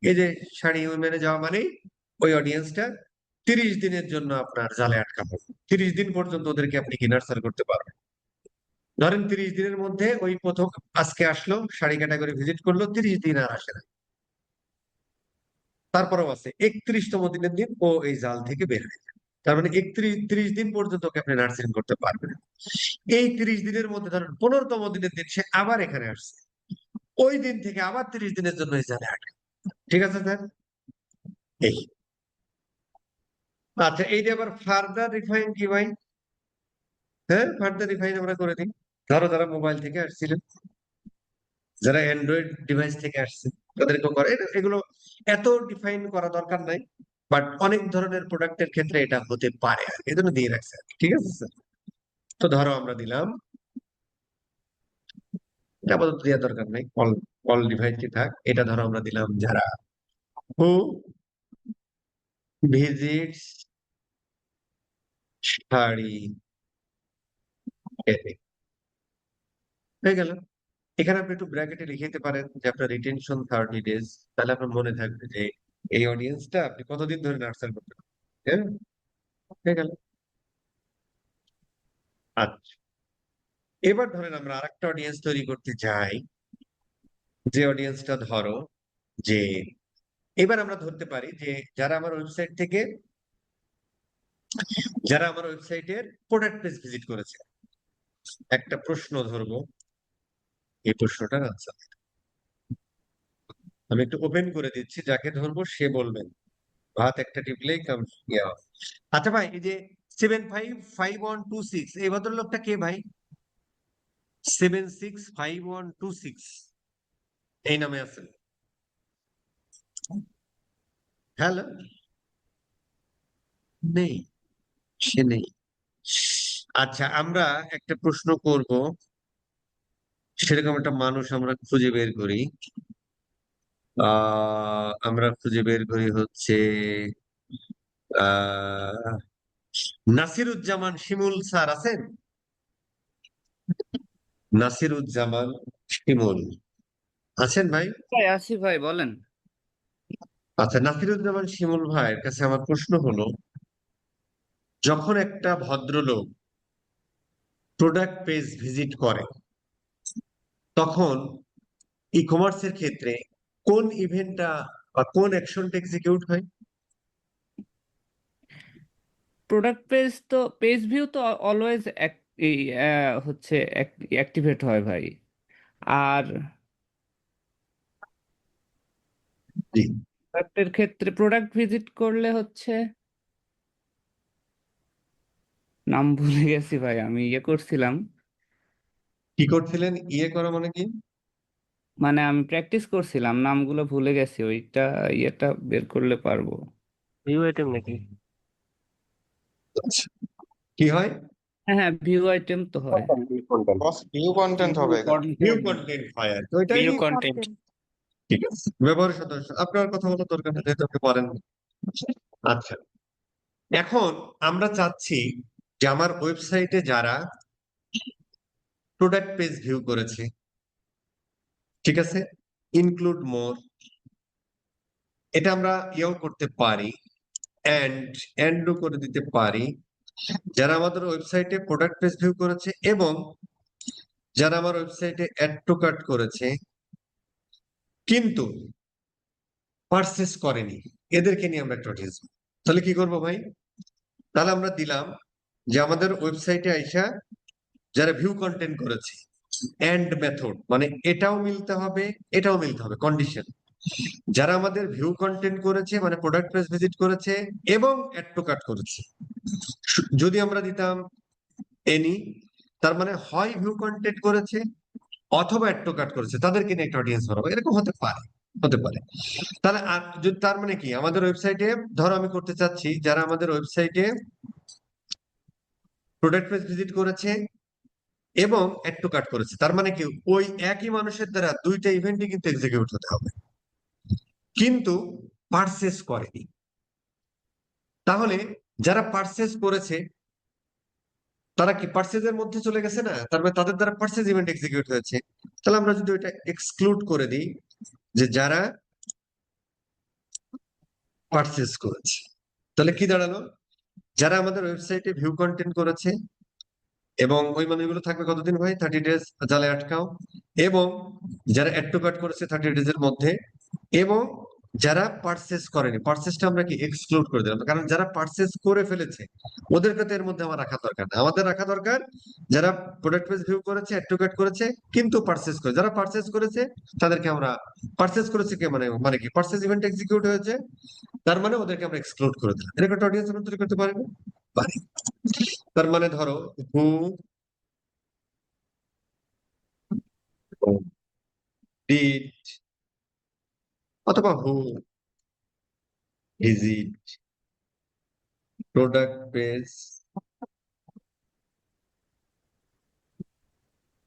এই যে শাড়ি উইমেনে যাওয়া মানে ওই অডিয়েন্সটা 30 দিনের জন্য আপনার জালে আটকা পড়বে। 30 দিন পর্যন্ত ওদেরকে আপনি কি নার্সার করতে পারবেন। ধরেন 30 দিনের মধ্যে ওই প্রথম আজকে আসলো, শাড়ি ক্যাটাগরি ভিজিট করলো, 30 দিন আর আসে না, তারপরেও আছে 31তম দিনের দিন ও এই জাল থেকে বের হয়ে যায়। তার মানে 30 দিন পর্যন্ত ওকে আপনি নার্সিং করতে পারবেন। এই 30 দিনের মধ্যে ধরেন 15তম দিনের দিন সে আবার এখানে আসছে, ওই দিন থেকে আবার 30 দিনের জন্য এই জালে আটকে। ঠিক আছে স্যার? এই, আচ্ছা, এইটা আবার ফার্দার রিফাইন কি ভাই? হ্যাঁ, ফার্দার রিফাইন আমরা করে দিই। ধরো যারা মোবাইল থেকে আসছিলেন, যারা অ্যান্ড্রয়েড ডিভাইস থেকে আসছে, তাদেরকেও করে এগুলো, এত ডিফাইন করা দরকার নাই। বাট অনেক ধরনের প্রোডাক্টের ক্ষেত্রে এটা হতে পারে আর কি, এই জন্য দিয়ে রাখছে আর কি। ঠিক আছে স্যার? তো ধরো আমরা দিলাম, এটা আপাতত দেওয়ার দরকার নাই, অল অল ডিভাইস কি থাক। এটা ধরো আমরা দিলাম যারা হু ভিজিটস শাড়ি এতে হয়ে গেল। এখানে আপনি একটু ব্র্যাকেটে লিখে দিতে পারেন যে আপনার রিটেনশন 30 days, তাহলে আপনার মনে থাকবে যে এই অডিয়েন্সটা আপনি কতদিন ধরে নার্সাল করতে পারেন। হ্যাঁ, হয়ে গেল। আচ্ছা, এবার ধরেন আমরা আরেকটা অডিয়েন্স তৈরি করতে চাই, যে অডিয়েন্সটা ধরো যে এবার আমরা ধরতে পারি যে যারা আমার ওয়েবসাইট থেকে, যারা আমার ওয়েবসাইটের প্রোডাক্ট পেজ ভিজিট করেছে। একটা প্রশ্ন ধরবো, এই প্রশ্নটার আনসার আমি একটু ওপেন করে দিচ্ছি, যাকে ধরবো সে বলবেন। ভাত একটা টিপলেই কাম ইয়া। আচ্ছা ভাই, এই যে 755126 এই ভদ্রলোকটা কে ভাই? 765126 এই নামে আছেন? হ্যালো, নেই, সে নেই। আচ্ছা, আমরা একটা প্রশ্ন করব, সেরকম একটা মানুষ আমরা খুঁজে বের করি। আমরা খুঁজে বের করি হচ্ছে আহ নাসিরুজ্জামান শিমুল স্যার আছেন? নাসিরুজ্জামান শিমুল আছেন ভাই? ভাই আছি ভাই, বলেন। আচ্ছা, নাসিরুজ্জামান শিমুল ভাইয়ের কাছে আমার প্রশ্ন হলো, যখন একটা ভদ্রলোক প্রোডাক্ট পেজ ভিজিট করে, তখন ই কমার্সের ক্ষেত্রে কোন ইভেন্টটা বা কোন অ্যাকশনটা এক্সিকিউট হয়? প্রোডাক্ট পেজ ভিউ তো অলওয়েজ এই হচ্ছে অ্যাক্টিভেট হয় ভাই। আর জি। প্রোডাক্টের ক্ষেত্রে প্রোডাক্ট ভিজিট করলে হচ্ছে, নাম ভুলে গেছি ভাই, আমি ইয়ে করছিলাম, কি করছিলেন? ইয়ে করা মানে কি? মানে আমি প্র্যাকটিস করছিলাম, নামগুলো ভুলে গেছি, ওইটা ইয়েটা বের করলে পারবো। ভিউ আইটেম নাকি? আচ্ছা, কি হয়? হ্যাঁ হ্যাঁ, ভিউ আইটেম তো হয়। ভিউ কন্টেন্ট হবে এখানে। ভিউ কন্টেন্ট হয় আর কি, ওইটাই। View content. ঠিক আছে, ব্যবহার সদস্য আপনার কথা বলা দরকার নেই, যেহেতু আপনি পারেন। আচ্ছা, এখন আমরা চাচ্ছি যে আমার ওয়েবসাইটে যারা প্রোডাক্ট পেজ ভিউ করেছে, ঠিক আছে, ইনক্লুড মোর, এটা আমরা ইয়েও করতে পারি, এন্ডও করে দিতে পারি। যারা আমাদের ওয়েবসাইটে প্রোডাক্ট পেজ ভিউ করেছে এবং যারা আমার ওয়েবসাইটে অ্যাড টু কার্ট করেছে কিন্তু পারচেস করেনি, এদেরকে নিয়ে আমরা একটা অডিয়েন্স। তাহলে কি করবো ভাই? তাহলে আমরা দিলাম যে আমাদের ওয়েবসাইটে আইসা যারা ভিউ কন্টেন্ট করেছে, এন্ড মেথড মানে এটাও মিলতে হবে, এটাও মিলতে হবে, কন্ডিশন। যারা আমাদের ভিউ কন্টেন্ট করেছে মানে প্রোডাক্ট পেজ ভিজিট করেছে এবং অ্যাড টু কার্ট করেছে, যদি আমরা দিতাম এনি, তার মানে হয় ভিউ কন্টেন্ট করেছে অথবা অ্যাড টু কার্ট করেছে, তাদেরকে নিয়ে একটা অডিয়েন্স বানাবো, এরকম হতে পারে, হতে পারে। তাহলে যদি তার মানে কি, আমাদের ওয়েবসাইটে ধরো আমি করতে চাচ্ছি যারা আমাদের ওয়েবসাইটে প্রোডাক্ট পেজ ভিজিট করেছে এবং অ্যাড টু কার্ট করেছে, তার মানে কি ওই একই মানুষের দ্বারা দুইটা ইভেন্টই কিন্তু এক্সিকিউট হতে হবে, কিন্তু পারচেস করেনি। তাহলে যারা পারচেস করেছে তারা কি পারচেজের মধ্যে চলে গেছে না, তার মানে তাদের দ্বারা পারচেজ ইভেন্ট এক্সিকিউট হয়েছে। তাহলে আমরা যদি ওইটা এক্সক্লুড করে দিই যে যারা পারচেস করেছে, তাহলে কি দাঁড়ালো? যারা আমাদের ওয়েবসাইটে ভিউ কন্টেন্ট করেছে এবং ওই মানুষগুলো থাকবে কতদিন ভাই? 30 days, জালে আটকাও। এবং যারা অ্যাড টু কার্ট করেছে 30 days এর মধ্যে, এবং যারা পারচেস করেনি, পারচেসটা আমরা কি এক্সক্লুড করে দিলাম, কারণ যারা পারচেস করে ফেলেছে ওদেরকে তো এর মধ্যে আমার রাখা দরকার না, আমাদের রাখা দরকার যারা প্রোডাক্ট পেজ ভিউ করেছে, অ্যাড টু কার্ট করেছে কিন্তু পারচেস করে, যারা পারচেস করেছে তাদেরকে আমরা, পারচেস করেছে কে মানে মানে কি পারচেস ইভেন্ট এক্সিকিউট হয়েছে, তার মানে ওদেরকে আমরা এক্সক্লুড করে দিলাম। এরকম একটা অডিয়েন্স আমরা তৈরি করতে পারি না? পারি। তার মানে ধরো হু ডিড অথবা হু ভিজিট প্রোডাক্ট পেজ,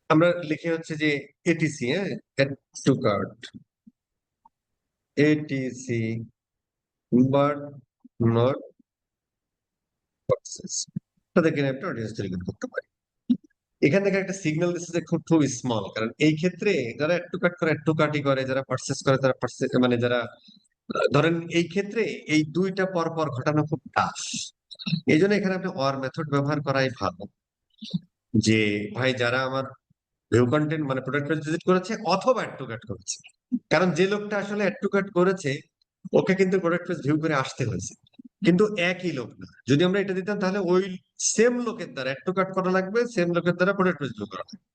আমরা লিখে হচ্ছে যে এটিসি, হ্যাঁ, add to cart, ATC but not purchase, তাদেরকে নিয়ে একটা অডিয়েন্স তৈরি করতে পারি। এখান থেকে একটা সিগন্যাল দিচ্ছে যে খুব খুব স্মল, কারণ এই ক্ষেত্রে যারা একটু কাট করে একটু কাটি করে, যারা পার্সেস করে তারা পার্সেস মানে যারা ধরেন এই ক্ষেত্রে এই দুইটা পর পর ঘটানো খুব টাফ। এই জন্য এখানে আপনি অর মেথড ব্যবহার করাই ভালো, যে ভাই যারা আমার ভিউ কন্টেন্ট মানে প্রোডাক্ট পেজ ভিজিট করেছে অথবা অ্যাড টু কাট করেছে, কারণ যে লোকটা আসলে অ্যাড টু কাট করেছে ওকে কিন্তু প্রোডাক্ট পেজ ভিউ করে আসতে হয়েছে, কিন্তু একই লোক না। যদি আমরা এটা দিতাম তাহলে ওই সেম লোকের দ্বারা অ্যাড টু কাট করা লাগবে, সেম লোকের দ্বারা প্রোডাক্ট পেজ ভিউ করা লাগবে।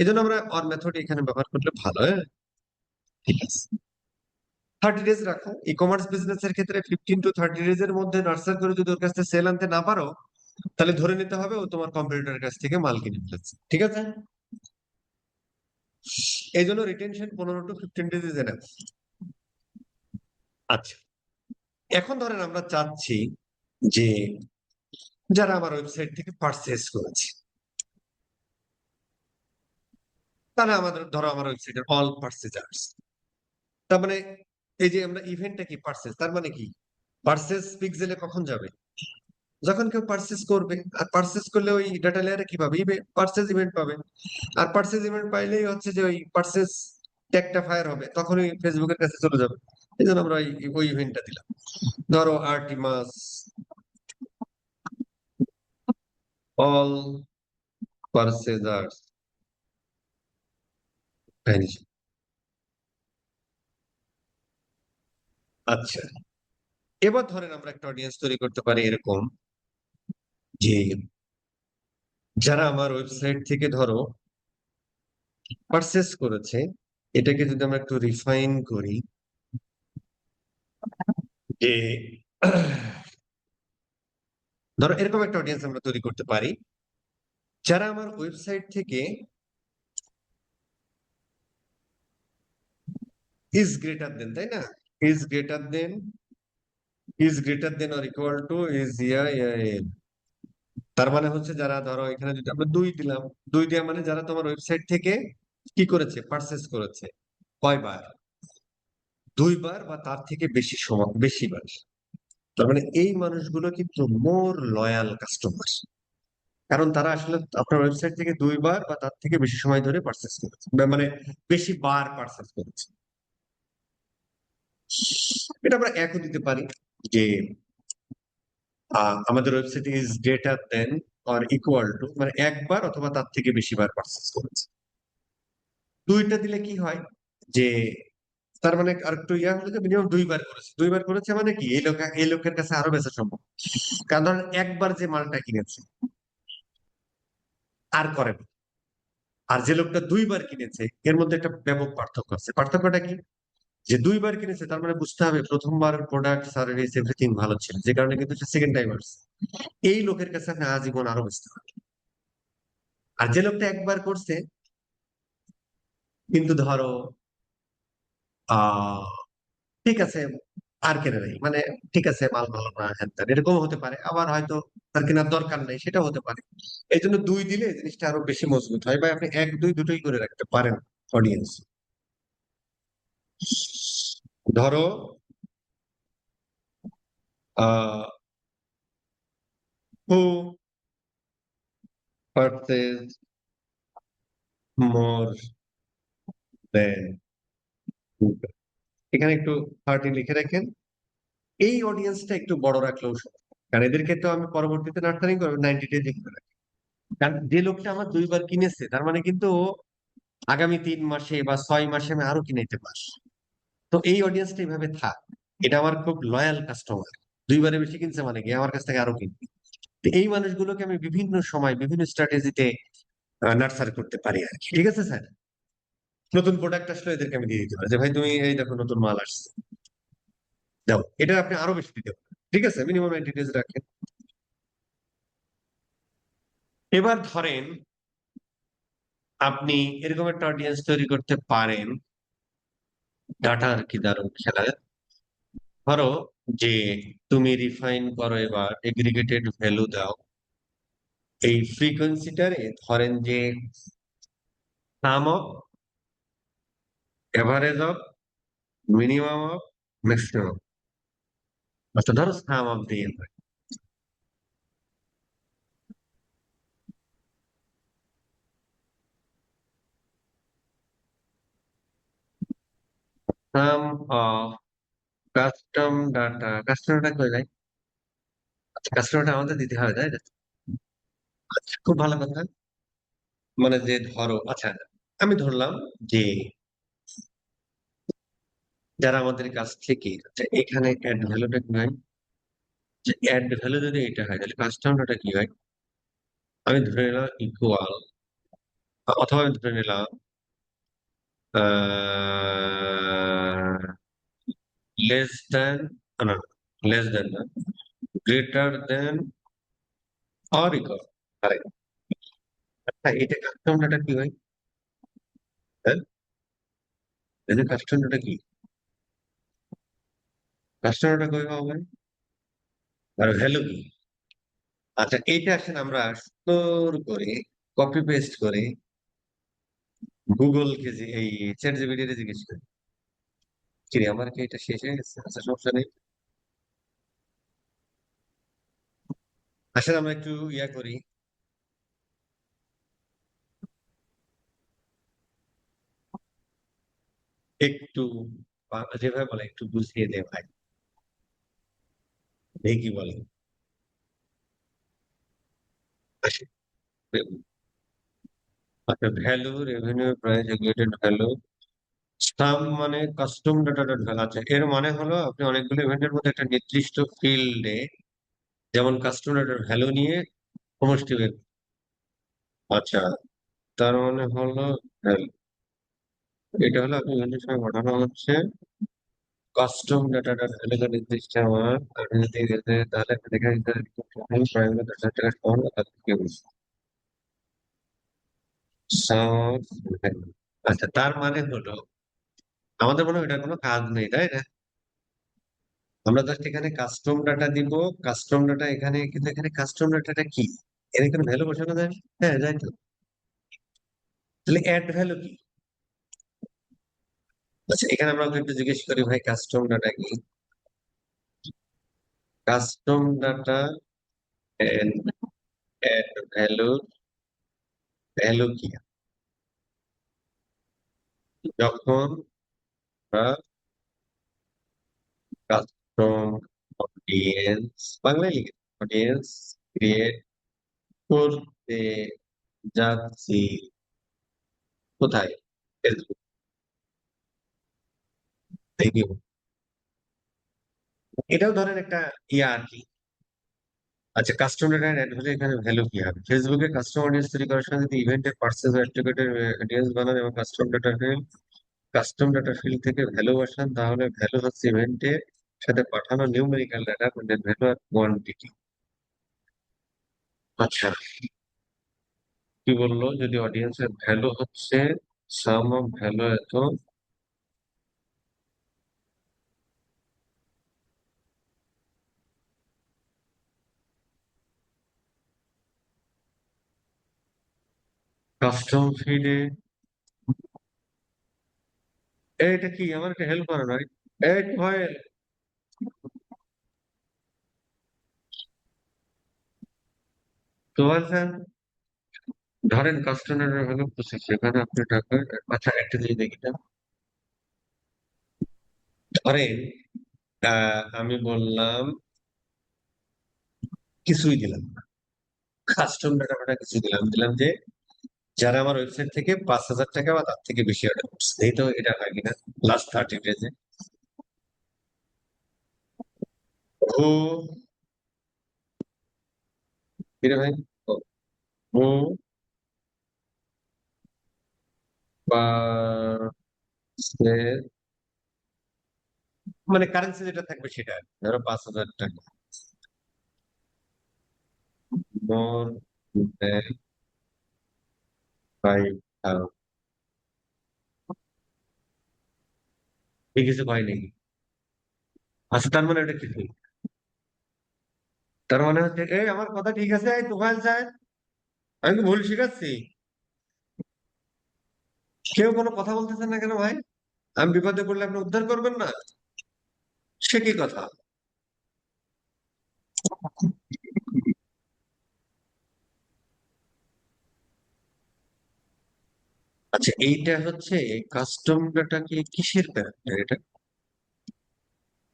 এই জন্য আমরা অর মেথড এখানে ব্যবহার করলে ভালো। হ্যাঁ, ঠিক আছে। 30 ডেজ রাখো। ই কমার্স বিজনেস এর ক্ষেত্রে 15 to 30 ডেজ এর মধ্যে নার্সার করে যদি ওর কাছ থেকে সেল আনতে না পারো, তাহলে ধরে নিতে হবে ও তোমার কম্পিউটারের কাছ থেকে মাল কিনে ফেলেছে, ঠিক আছে। এই জন্য retention 15 to 15 days is enough. আচ্ছা, এখন ধরেন আমরা চাচ্ছি যে যারা আমার ওয়েবসাইট থেকে পারচেস করেছে, তারা আমাদের ধরো আমার ওয়েবসাইটের অল পারচেজার্স। তার মানে এই যে আমরা ইভেন্টটা কি পারচেস, তার মানে কি পারচেস পিক্সেলে কখন যাবে, যখন কেউ পারচেস করবে। আর পারচেস করলে ওই ডাটা লেয়ারে কি পাবে, পারচেস ইভেন্ট পাবে। আর পারচেস ইভেন্ট পাইলেই হচ্ছে যে ওই পারচেস ট্যাগটা ফায়ার হবে, তখনই ফেসবুকের কাছে চলে যাবে। এই জন্য আমরা ওই ইভেন্টটা দিলাম। ধরো আর্টিমাস অল পারচেজার্স। আচ্ছা, এবার ধরেন আমরা একটা অডিয়েন্স তৈরি করতে পারি এরকম, যে যারা আমার ওয়েবসাইট থেকে ধরো পারচেস করেছে, এটাকে যদি আমরা একটু রিফাইন করি, যে ধরো এরকম একটা অডিয়েন্স আমরা তৈরি করতে পারি, যারা আমার ওয়েবসাইট থেকে ইজ গ্রেটার দেন, তাই না, is greater then, is greater than or equal two is তার মানে হচ্ছে যারা ধরো এখানে যদি আমরা 2 দিলাম, 2 দেওয়া মানে যারা তোমার ওয়েবসাইট থেকে কি করেছে, পারচেস করেছে, কয়বার, 2 বার বা তার থেকে বেশি সময়, বেশিবার। তার মানে এই মানুষগুলো কিন্তু মোর লয়াল কাস্টমার, কারণ তারা আসলে আপনার ওয়েবসাইট থেকে 2 বার বা তার থেকে বেশি সময় ধরে পারচেস করেছে, মানে বেশি বার পারচেস করেছে। এটা আমরা একও দিতে পারি, যে আমাদের website is greater than or equal two, মানে একবার অথবা তার থেকে বেশি বার পারচেস করেছে। 2টা দিলে কি হয়, যে তার মানে আর একটু ইয়া হলো যে মিনিমাম 2 বার করেছে, 2 বার করেছে মানে কি এই লোকের কাছে আরো বেচা সম্ভব। কারণ ধরেন একবার যে মালটা কিনেছে আর করে না। আর যে লোকটা 2 বার কিনেছে এর মধ্যে একটা ব্যাপক পার্থক্য আছে। পার্থক্যটা কি, যে 2 বার কিনেছে তার মানে বুঝতে হবে প্রথমবার প্রোডাক্ট সার্ভিস এভরিথিং ভালো ছিল, যে কারণে কিন্তু সে সেকেন্ড টাইম আসছে। এই লোকের কাছে আপনি আজীবন আরো বেচতে পারেন। আর যে লোকটা একবার করছে কিন্তু ধরো আহ ঠিক আছে আর কেনে নাই, মানে ঠিক আছে মাল ভালো না, হ্যান ত্যান, এরকম হতে পারে। আবার হয়তো তার কেনার দরকার নেই, সেটাও হতে পারে। এই জন্য 2 দিলে জিনিসটা আরো বেশি মজবুত হয়, বা আপনি 1 2 দুটোই করে রাখতে পারেন অডিয়েন্স। ধরো আহ হু পারচেজ মোর দেন, এখানে একটু 30 লিখে রাখেন। এই অডিয়েন্সটা একটু বড় রাখলেও সমস্যা নেই, কারণ এদের ক্ষেত্রে আমি পরবর্তীতে নার্সারিং করবো 90 ডেজ লিখে রাখি। কারণ যে লোকটা আমার 2 বার কিনেছে তার মানে কিন্তু ও আগামী 3 মাসে বা 6 মাসে আমি আরো কিনাইতে পারি। তো এই অডিয়েন্সটা এইভাবে থাক, এটা আমার খুব লয়াল কাস্টমার, 2 বারের বেশি কিনছে মানে কি আমার কাছ থেকে আরো কিনবে। তো এই মানুষগুলোকে আমি বিভিন্ন সময় বিভিন্ন স্ট্র্যাটেজিতে নার্সারি করতে পারি আর কি। ঠিক আছে স্যার, নতুন প্রোডাক্ট আসলে এদেরকে আমি দিয়ে দিতে পারি, যে ভাই তুমি এই দেখো নতুন মাল আসছে, দাও। এটা আপনি আরো বেশি দিতে পারেন, ঠিক আছে, মিনিমাম 90 ডেজ রাখেন। এবার ধরেন আপনি এরকম একটা অডিয়েন্স তৈরি করতে পারেন, ডাটা আর কি দারুণ খেলা। ধরো যে তুমি রিফাইন করো, এবার এগ্রিগেটেড ভ্যালু দাও এই ফ্রিকোয়েন্সিটারে, ধরেন যে sum of, average of, minimum of, maximum. আচ্ছা ধরো সাম অফ দিয়ে হয়। সাম অফ কাস্টম ডাটা, কাস্টমারটা কই ভাই? আচ্ছা, কাস্টমারটা আমাদের দিতে হবে তাই না? আচ্ছা, খুব ভালো কথা। মানে যে ধরো, আচ্ছা আমি ধরলাম যে যারা আমাদের কাছ থেকে, আচ্ছা এখানে অ্যাড ভ্যালুটা কি হয়? যে অ্যাড ভ্যালু যদি এটা হয় তাহলে কাস্টম ডাটা কি হয়? আমি ধরে নিলাম ইকুয়াল, অথবা আমি ধরে নিলাম লেস দেন, না লেস দেন না, গ্রেটার দেন অর ইকুয়াল। আচ্ছা এটা কাস্টম ডাটা কি হয়? হ্যাঁ, কাস্টম ডাটা কি? কাস্টম ডাটা কই পাবো ভাই? আর ভ্যালু কি? আচ্ছা এইটা আসেন আমরা সুন্দর করে কপি পেস্ট করে গুগল কে, যে এই চ্যাট জিপিটি তে জিজ্ঞেস করি, কি রে আমার কি এটা শেষ হয়ে গেছে? আচ্ছা সমস্যা নেই, আসেন আমরা একটু ইয়া করি, একটু যেভাবে বলে একটু বুঝিয়ে দে ভাই, এই কি বলে, আসেন। আচ্ছা value, revenue, price, aggregated value, sum মানে কাস্টম ডাটা ডট ভ্যালু। আচ্ছা এর মানে হলো আপনি অনেকগুলো ইভেন্টের মধ্যে একটা নির্দিষ্ট ফিল্ডে, যেমন কাস্টম ডাটার ভ্যালু নিয়ে সমষ্টি বের। আচ্ছা তার মানে হলো value। এটা হলো আপনি ইভেন্টের সময় ঘটানো হচ্ছে কাস্টম ডাটা ডট ভ্যালু নির্দিষ্ট আমার, আপনি যদি তাহলে আপনি দেখেন প্রাইমারি 10,000 টাকা সমান তার থেকে বেশি। Sum of value। আচ্ছা তার মানে হলো আমাদের মনে হয় এটা কোনো কাজ নেই তাই না? আমরা জাস্ট এখানে কাস্টম ডাটা দিব, কাস্টম ডাটা এখানে, কিন্তু এখানে কাস্টম ডাটাটা কি? এর এখানে ভ্যালু বসানো যায়? হ্যাঁ যাই তো। তাহলে অ্যাড ভ্যালু কি? আচ্ছা এখানে আমরা ওকে একটু জিজ্ঞেস করি ভাই কাস্টম ডাটা কি? Custom data and add value, value কি? যখন আমরা কাস্টম অডিয়েন্স, বাংলায় লিখে অডিয়েন্স ক্রিয়েট করতে যাচ্ছি, কোথায়? ফেসবুক। Thank you. এটাও ধরেন একটা ইয়া আর কি। আচ্ছা কাস্টম ডাটা এন্ড ভ্যালু, এখানে ভ্যালু কি হবে? ফেসবুকে কাস্টম অডিয়েন্স তৈরি করার সময় যদি ইভেন্টের পার্সেস ও অ্যাট্রিবিউটের অডিয়েন্স বানান এবং কাস্টম ডাটা ফিল্ড থেকে ভ্যালু বসান, তাহলে ভ্যালু হচ্ছে ইভেন্টের সাথে পাঠানো নিউমেরিক্যাল ডাটা, ভ্যালু আর কোয়ান্টিটি। আচ্ছা কি বললো, যদি অডিয়েন্সের ভ্যালু হচ্ছে সাম অফ ভ্যালু এত, কাস্টম ফিডে, এটা কি আমার একটা হেল্প করে ভাই? এই হয় তো বলছেন, ধরেন কাস্টমার ভ্যালু 25, সেখানে আপনি টাকা, আচ্ছা একটা জিনিস দেখি না, ধরেন আমি বললাম কিছুই দিলাম না, কাস্টম ডাটা ফাটা কিছু দিলাম, দিলাম যে যারা আমার ওয়েবসাইট থেকে 5,000 টাকা বা তার থেকে বেশি অর্ডার করছে, এই তো এটা হয় কিনা লাস্ট 30 ডেজে। ও কিরে ভাই, ও পার্সেল, মানে কারেন্সি যেটা থাকবে সেটা, ধরো 5,000 টাকা, মোর দেন 5,000, এই কিছু হয় নাকি? আচ্ছা তার মানে এটা কিছু, তার মানে হচ্ছে এই আমার কথা ঠিক আছে, এই তুফাইল সাহেব, আমি কি ভুল শিখাচ্ছি? কেউ কোনো কথা বলতেছেন না কেন ভাই? আমি বিপদে পড়লে আপনি উদ্ধার করবেন না? সে কি কথা? আচ্ছা, এইটা হচ্ছে কাস্টম ডাটা কি কিসের প্যারামিটার? এটা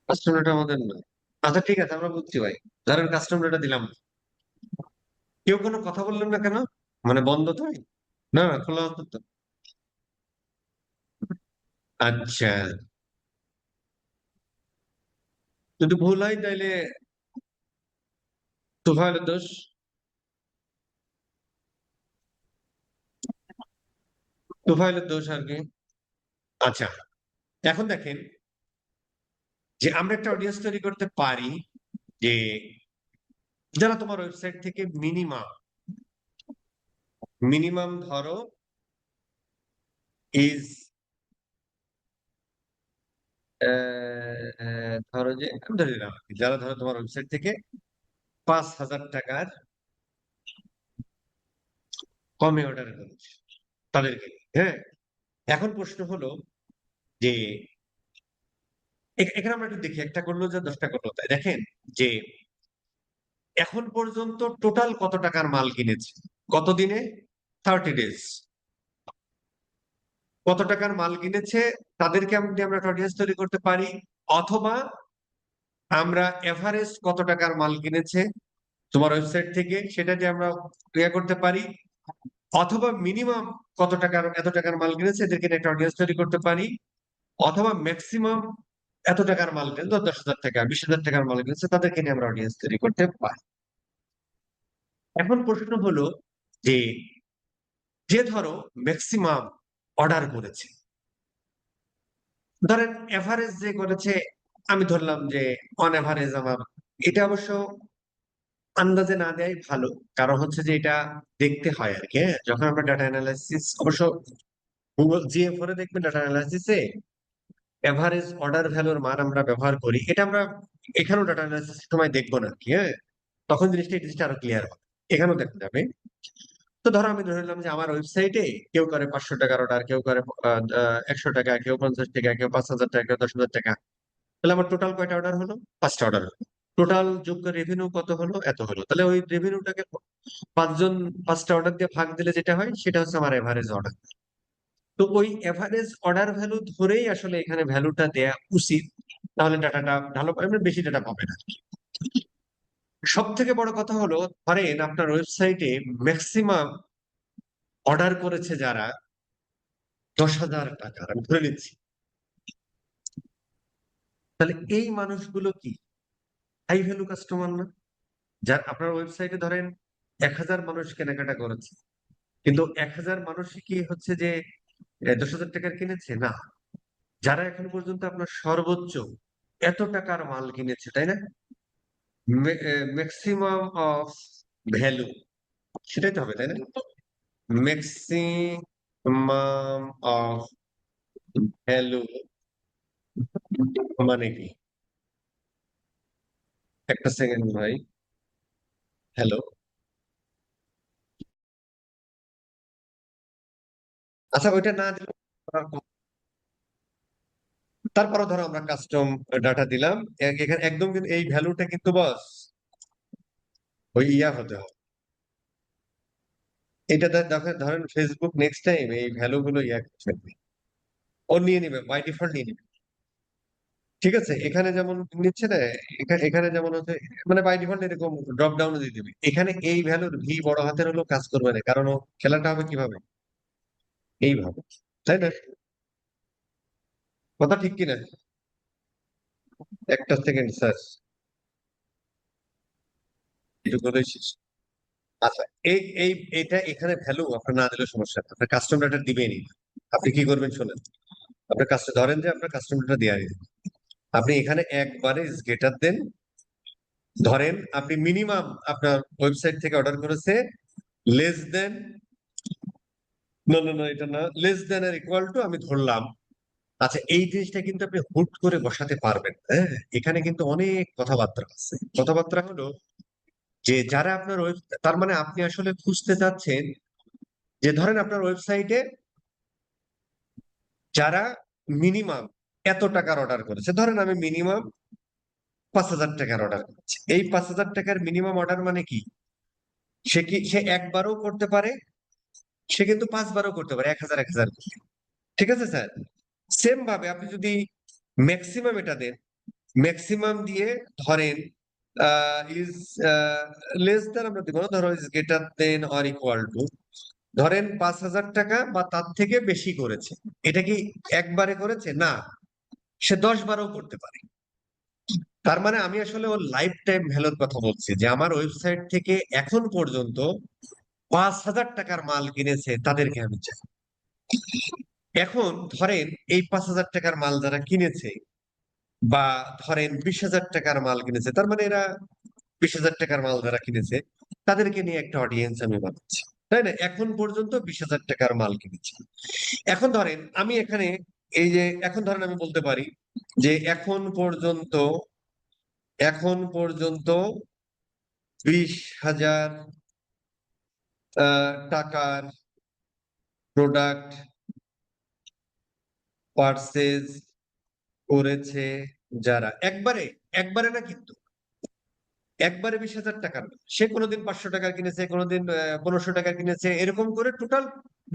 কাস্টম ডাটা আমাদের না। আচ্ছা ঠিক আছে, আমরা বুঝছি ভাই। ধরেন কাস্টম ডাটা দিলাম, কেউ কোনো কথা বললেন না কেন? মানে বন্ধ তো? না না, খোলা হতো তো। আচ্ছা, যদি ভুল হয় তাইলে তোফায়েলের দোষ। তোফায়েলের দোষ আর কি। আচ্ছা, এখন দেখেন যে আমরা একটা অডিয়েন্স তৈরি করতে পারি যে যারা তোমার ওয়েবসাইট থেকে মিনিমাম মিনিমাম ধরো ইজ ধরো যে আমি ধরে নিলাম আর কি, যারা ধরো তোমার ওয়েবসাইট থেকে 5,000 টাকার কমে অর্ডার করেছে তাদেরকে নিয়ে, হ্যাঁ। এখন প্রশ্ন হলো যে এখানে আমরা একটু দেখি, একটা করলো যে 10টা করলো তাই। দেখেন যে এখন পর্যন্ত টোটাল কত টাকার মাল কিনেছে, কত দিনে, 30 ডেজ, কত টাকার মাল কিনেছে তাদেরকে আমরা একটা অডিয়েন্স তৈরি করতে পারি। অথবা আমরা এভারেজ কত টাকার মাল কিনেছে তোমার ওয়েবসাইট থেকে সেটা দিয়ে আমরা ক্রিয়া করতে পারি। অথবা মিনিমাম কত টাকার, এত টাকার মাল কিনেছে এদেরকে নিয়ে একটা অডিয়েন্স তৈরি করতে পারি। অথবা ম্যাক্সিমাম এত টাকার মাল কিনেছে, 10,000 টাকা 20,000 টাকার মাল কিনেছে তাদেরকে নিয়ে আমরা অডিয়েন্স তৈরি করতে পারি। এখন প্রশ্ন হলো যে যে ধরো ম্যাক্সিমাম অর্ডার করেছে, ধরেন এভারেজ যে করেছে, আমি ধরলাম যে অন এভারেজ আমার, এটা অবশ্য আন্দাজে না দেয়াই ভালো। কারণ হচ্ছে যে এটা দেখতে হয় আর কি, হ্যাঁ। যখন আমরা ডাটা অ্যানালাইসিস, অবশ্য গুগল জিএফ এ দেখবেন ডাটা অ্যানালাইসিসে এভারেজ অর্ডার ভ্যালুর মান আমরা ব্যবহার করি। এটা আমরা এখানেও ডাটা অ্যানালাইসিস সময় দেখবো না আর কি, হ্যাঁ। তখন এই জিনিসটা আরো ক্লিয়ার হবে, এখানেও দেখা যাবে। তো ধরো আমি ধরে নিলাম যে আমার ওয়েবসাইটে কেউ করে 500 টাকার অর্ডার, কেউ করে 100 টাকা, কেউ 50 টাকা, কেউ 5,000 টাকা, কেউ 10,000 টাকা। তাহলে আমার টোটাল কয়টা অর্ডার হলো? 5টা অর্ডার হলো। টোটাল যোগ্য রেভিনিউ কত হলো? এত হলো। তাহলে ওই রেভিনিউটাকে 5 জন 5টা অর্ডার দিয়ে ভাগ দিলে যেটা হয় সেটা হচ্ছে আমার এভারেজ অর্ডার। তো ওই এভারেজ অর্ডার ভ্যালু ধরেই আসলে এখানে ভ্যালুটা দেয়া উচিত, তাহলে ডাটাটা ভালো পাবে, বেশি ডাটা পাবে না। সব থেকে বড় কথা হলো, ধরেন আপনার ওয়েবসাইটে ম্যাক্সিমাম অর্ডার করেছে যারা 10,000 টাকার, আমি ধরে নিচ্ছি, তাহলে এই মানুষগুলো কি হাই ভ্যালু কাস্টমার না? যার আপনার ওয়েবসাইটে ধরেন 1,000 মানুষ কেনাকাটা করেছে, কিন্তু 1,000 মানুষ কি হচ্ছে যে 10,000 টাকার কিনেছে না। যারা এখন পর্যন্ত আপনার সর্বোচ্চ এত টাকার মাল কিনেছে, তাই না, ম্যাক্সিমাম অফ ভ্যালু, সেটাই তো হবে তাই না? ম্যাক্সিমাম অফ ভ্যালু মানে কি? একটা সেকেন্ড ভাই, হ্যালো। আচ্ছা, ওইটা না দিলে তারপরে ধরো আমরা কাস্টম ডাটা দিলাম, এখানে একদম কিন্তু এই ভ্যালুটা কিন্তু বস ওই ইয়া হতে হবে। এটা দেখেন, ধরেন ফেসবুক নেক্সট টাইম এই ভ্যালু গুলো ইয়া করবে, ও নিয়ে নিবে, বাই ডিফল্ট নিয়ে নিবে। ঠিক আছে, এখানে যেমন নিচ্ছে না, এখানে যেমন হচ্ছে, মানে বাই ডিফল্ট এরকম ড্রপ ডাউন দিয়ে দিবে। এখানে এই ভ্যালুর ভি বড় হাতের হলেও কাজ করবে না, কারণ ও খেলাটা হবে কিভাবে, এইভাবে, তাই না? কথা ঠিক কিনা? একটা সেকেন্ড স্যার, এটুকুই শেষ। আচ্ছা, এই এই এটা এখানে ভ্যালু আপনার না দিলে সমস্যা নেই, আপনার কাস্টম ডাটা দিবেনই। আপনি কি করবেন শোনেন, আপনার কাছে ধরেন যে আপনার কাস্টম ডাটা দেওয়া নেই, আপনি এখানে একবারে গেটার দেন। ধরেন আপনি মিনিমাম আপনার ওয়েবসাইট থেকে অর্ডার করেছে লেস দেন, না না না এটা না, লেস দেন আর ইকুয়াল টু আমি ধরলাম। আচ্ছা, এই জিনিসটা কিন্তু আপনি হুট করে বসাতে পারবেন না, হ্যাঁ। এখানে কিন্তু অনেক কথাবার্তা আছে। কথাবার্তা হলো যে যারা আপনার তার মানে আপনি আসলে খুঁজতে চাচ্ছেন যে ধরেন আপনার ওয়েবসাইটে যারা মিনিমাম এত টাকার অর্ডার করেছে, ধরেন আমি মিনিমাম 5,000 টাকার অর্ডার করেছি। এই 5,000 টাকার মিনিমাম অর্ডার মানে কি, সে একবারও করতে পারে, সে কিন্তু 5 বারও করতে পারে, 1000 করে। ঠিক আছে স্যার? সেম ভাবে আপনি যদি ম্যাক্সিমাম এটা দেন, ম্যাক্সিমাম দিয়ে ধরেন ইজ লেস দেন আমরা দিব না, ধরো is greater than or equal two, ধরেন 5,000 টাকা বা তার থেকে বেশি করেছে। এটা কি একবারে করেছে? না, সে 10 বারও করতে পারে। তার মানে আমি আসলে ওর লাইফ টাইম ভ্যালুর কথা বলছি, যে আমার ওয়েবসাইট থেকে এখন পর্যন্ত 5,000 টাকার মাল কিনেছে তাদেরকে আমি চাই। এখন ধরেন এই 5,000 টাকার মাল যারা কিনেছে, বা ধরেন 20,000 টাকার মাল কিনেছে, তার মানে এরা 20,000 টাকার মাল যারা কিনেছে তাদেরকে নিয়ে একটা অডিয়েন্স আমি বানাচ্ছি, তাই না? এখন পর্যন্ত 20,000 টাকার মাল কিনেছি। এখন ধরেন আমি এখানে এই যে এখন ধরেন আমি বলতে পারি যে এখন পর্যন্ত 20,000 টাকার প্রোডাক্ট পারচেজ করেছে যারা, একবারে একবারে না কিন্তু, একবারে 20,000 টাকার না। সে কোনোদিন 500 টাকার কিনেছে, কোনোদিন 1500 টাকার কিনেছে, এরকম করে টোটাল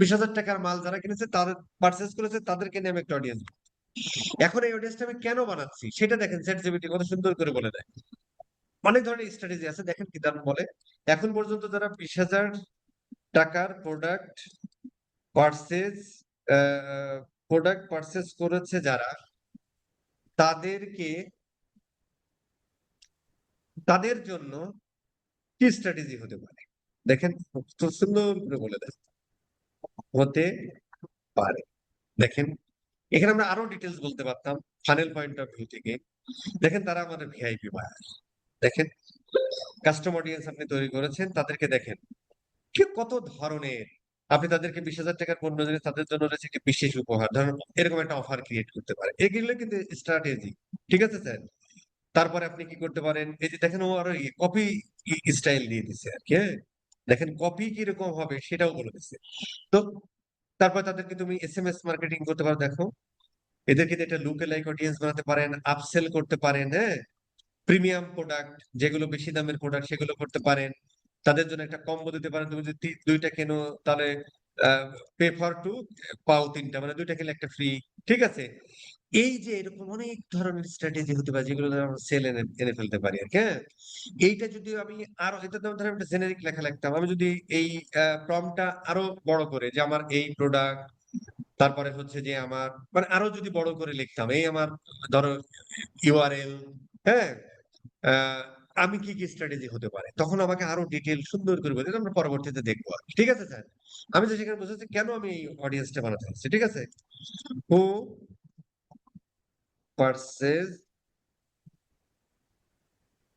20,000 টাকার মাল যারা কিনেছে, তাদের পারচেজ করেছে, তাদেরকে নিয়ে আমি একটা অডিয়েন্স। এখন এই অডিয়েন্সটা আমি কেন বানাচ্ছি সেটা দেখেন, চ্যাটজিপিটি কত সুন্দর করে বলে দেয়। অনেক ধরনের স্ট্র্যাটেজি আছে, দেখেন কি দারুণ বলে। এখন পর্যন্ত যারা 20,000 টাকার পারচেজ প্রোডাক্ট পারচেজ করেছে যারা, তাদেরকে তাদের জন্য কি স্ট্র্যাটেজি হতে পারে, দেখেন খুব সুন্দর করে বলে দেয়। হতে পারে, দেখেন এখানে আমরা আরো ডিটেলস বলতে পারতাম ফানেল পয়েন্ট অফ ভিউ থেকে। দেখেন তারা আমাদের ভিআইপি বায়ার, দেখেন কাস্টম অডিয়েন্স আপনি তৈরি করেছেন, তাদেরকে দেখেন কি কত ধরনের। আপনি তাদেরকে 20,000 টাকার পণ্য দিলে তাদের জন্য রয়েছে একটি বিশেষ উপহার, ধরুন এরকম একটা অফার ক্রিয়েট করতে পারে, এগুলো কিন্তু স্ট্র্যাটেজি। ঠিক আছে স্যার? তারপরে আপনি কি করতে পারেন, এই যে দেখেন ও আরো কপি স্টাইল দিয়ে দিচ্ছে আর কি, হ্যাঁ? দেখেন কপি কিরকম হবে সেটাও বলে দিচ্ছে। তো তারপর তাদেরকে তুমি এসএমএস মার্কেটিং করতে পারো, দেখো এদেরকে একটা লুক লাইক অডিয়েন্স বানাতে পারেন, আপসেল করতে পারেন, হ্যাঁ? প্রিমিয়াম প্রোডাক্ট যেগুলো বেশি দামের প্রোডাক্ট সেগুলো করতে পারেন, তাদের জন্য একটা কম্বো দিতে পারেন, তুমি যদি দুইটা কেনো তাহলে পে ফর টু পাও তিনটা, মানে দুইটা কিনলে একটা ফ্রি। ঠিক আছে? এই যে এরকম অনেক ধরনের স্ট্র্যাটেজি হতে পারে যেগুলো দ্বারা আমরা সেল এনে এনে ফেলতে পারি আর কি, হ্যাঁ? এইটা যদি আমি আরো, এটা তো ধরেন একটা জেনেরিক লেখা লিখতাম, আমি যদি এই প্রম্পটটা আরো বড় করে, যে আমার এই প্রোডাক্ট, তারপরে হচ্ছে যে আমার মানে আরো যদি বড় করে লিখতাম, এই আমার ধরো ইউআরএল, হ্যাঁ? আহ, আমি কি কি স্ট্র্যাটেজি হতে পারে, তখন আমাকে আরো ডিটেল সুন্দর করে বলতে, আমরা পরবর্তীতে দেখবো আর কি। ঠিক আছে স্যার? আমি তো সেখানে বুঝেছি কেন আমি এই অডিয়েন্সটা বানাতে চাচ্ছি। ঠিক আছে? হু পারচেজ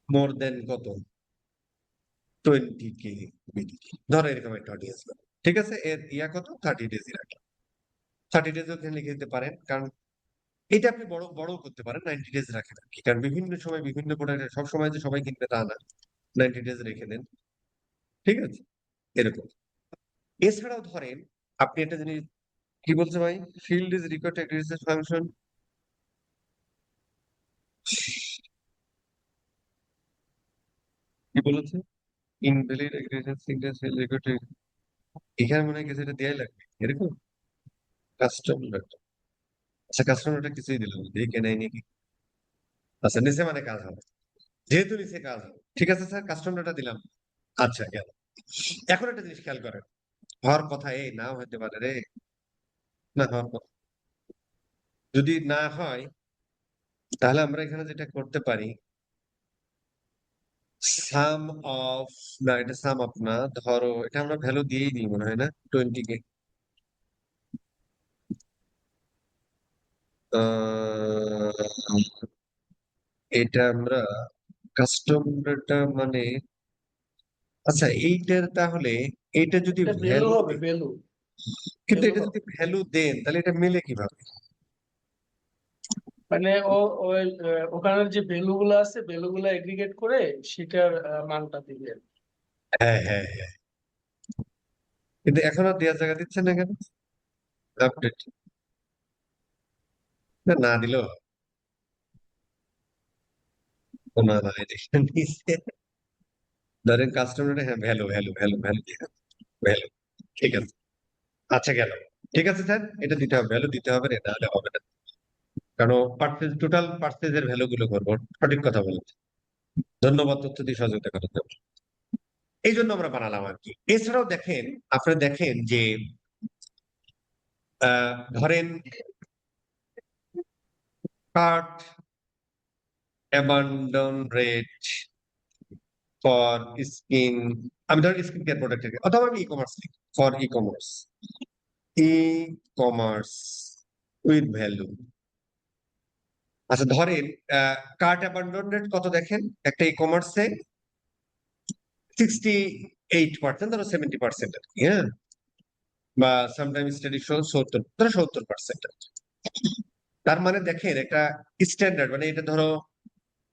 মোর দেন কত 20K বিডি, ধরো এরকম একটা অডিয়েন্স। ঠিক আছে? এর ইয়া কত 30 ডেজ রাখলাম, 30 ডেজ ওখানে লিখে দিতে পারেন, কারণ এটা আপনি বড় বড় করতে পারেন, 90 ডেজ রাখেন আর কি, কারণ বিভিন্ন সময় বিভিন্ন প্রোডাক্ট সব সময় যে সবাই কিনবে তা না, 90 ডেজ রেখে দেন। ঠিক আছে? এরকম। এছাড়াও ধরেন আপনি একটা জিনিস, কি বলছে ভাই, field is required research function, কি বলেছে, invalid aggregation signature field required, এখানে মনে হয় কিছু এটা দেয়াই লাগবে এরকম, কাস্টম ডাটা। আচ্ছা কাস্টম ডাটা কিছুই দিলাম না, দেখে নেই নাকি? আচ্ছা নিচে মানে কাজ হবে, যেহেতু নিচে কাজ হবে। ঠিক আছে স্যার, কাস্টম ডাটা দিলাম। আচ্ছা গেল। এখন একটা জিনিস খেয়াল করেন, হওয়ার কথা এই নাও হতে পারে রে, না হওয়ার কথা, যদি না হয় তাহলে আমরা এখানে যেটা করতে পারি, সাম অফ, না এটা সাম অফ না, ধরো এটা আমরা ভ্যালু দিয়েই দিই মনে হয় না, 20K। এটা আমরা কাস্টম ডাটা মানে, আচ্ছা এইটার তাহলে, এটা যদি এটা ভ্যালু ভ্যালু, হবে, ভ্যালু কিন্তু ভ্যালু এটা হবে। যদি ভ্যালু দেন তাহলে এটা মেলে কিভাবে? মানে ওখানের যে ভ্যালু গুলো আছে, ভ্যালু গুলো এগ্রিগেট করে সেটার মানটা দিবে। হ্যাঁ হ্যাঁ হ্যাঁ, কিন্তু এখন আর দেওয়ার জায়গা দিচ্ছে না কেন? আপডেট না দিলেও হয়। ও না না, এটা নিচে ধরেন কাস্টমার, হ্যাঁ value value value value value, ঠিক আছে। আচ্ছা গেল, ঠিক আছে স্যার, এটা দিতে হবে, ভ্যালু দিতে হবে, না হলে হবে না, কারণ টোটাল পার্সেজের ভ্যালু গুলো করবো। সঠিক কথা বলেছে, ধন্যবাদ তথ্য দিয়ে সহযোগিতা করার জন্য। এই জন্য আমরা বানালাম আর কি। এছাড়াও দেখেন, আপনারা দেখেন যে ধরেন cart abandon rate for skin, আমি ধরেন স্কিন কেয়ার প্রোডাক্টের, অথবা আমি ই কমার্স লিখি, for e commerce, e commerce with value. আচ্ছা ধরেন কার্ট অ্যাবান্ডন রেট কত দেখেন একটা ই কমার্সে, 68%, ধরো 70% আর কি, হ্যাঁ, বা সামটাইম স্টাডি শো 70, ধরো 70%। তার মানে দেখেন একটা স্ট্যান্ডার্ড, মানে এটা ধরো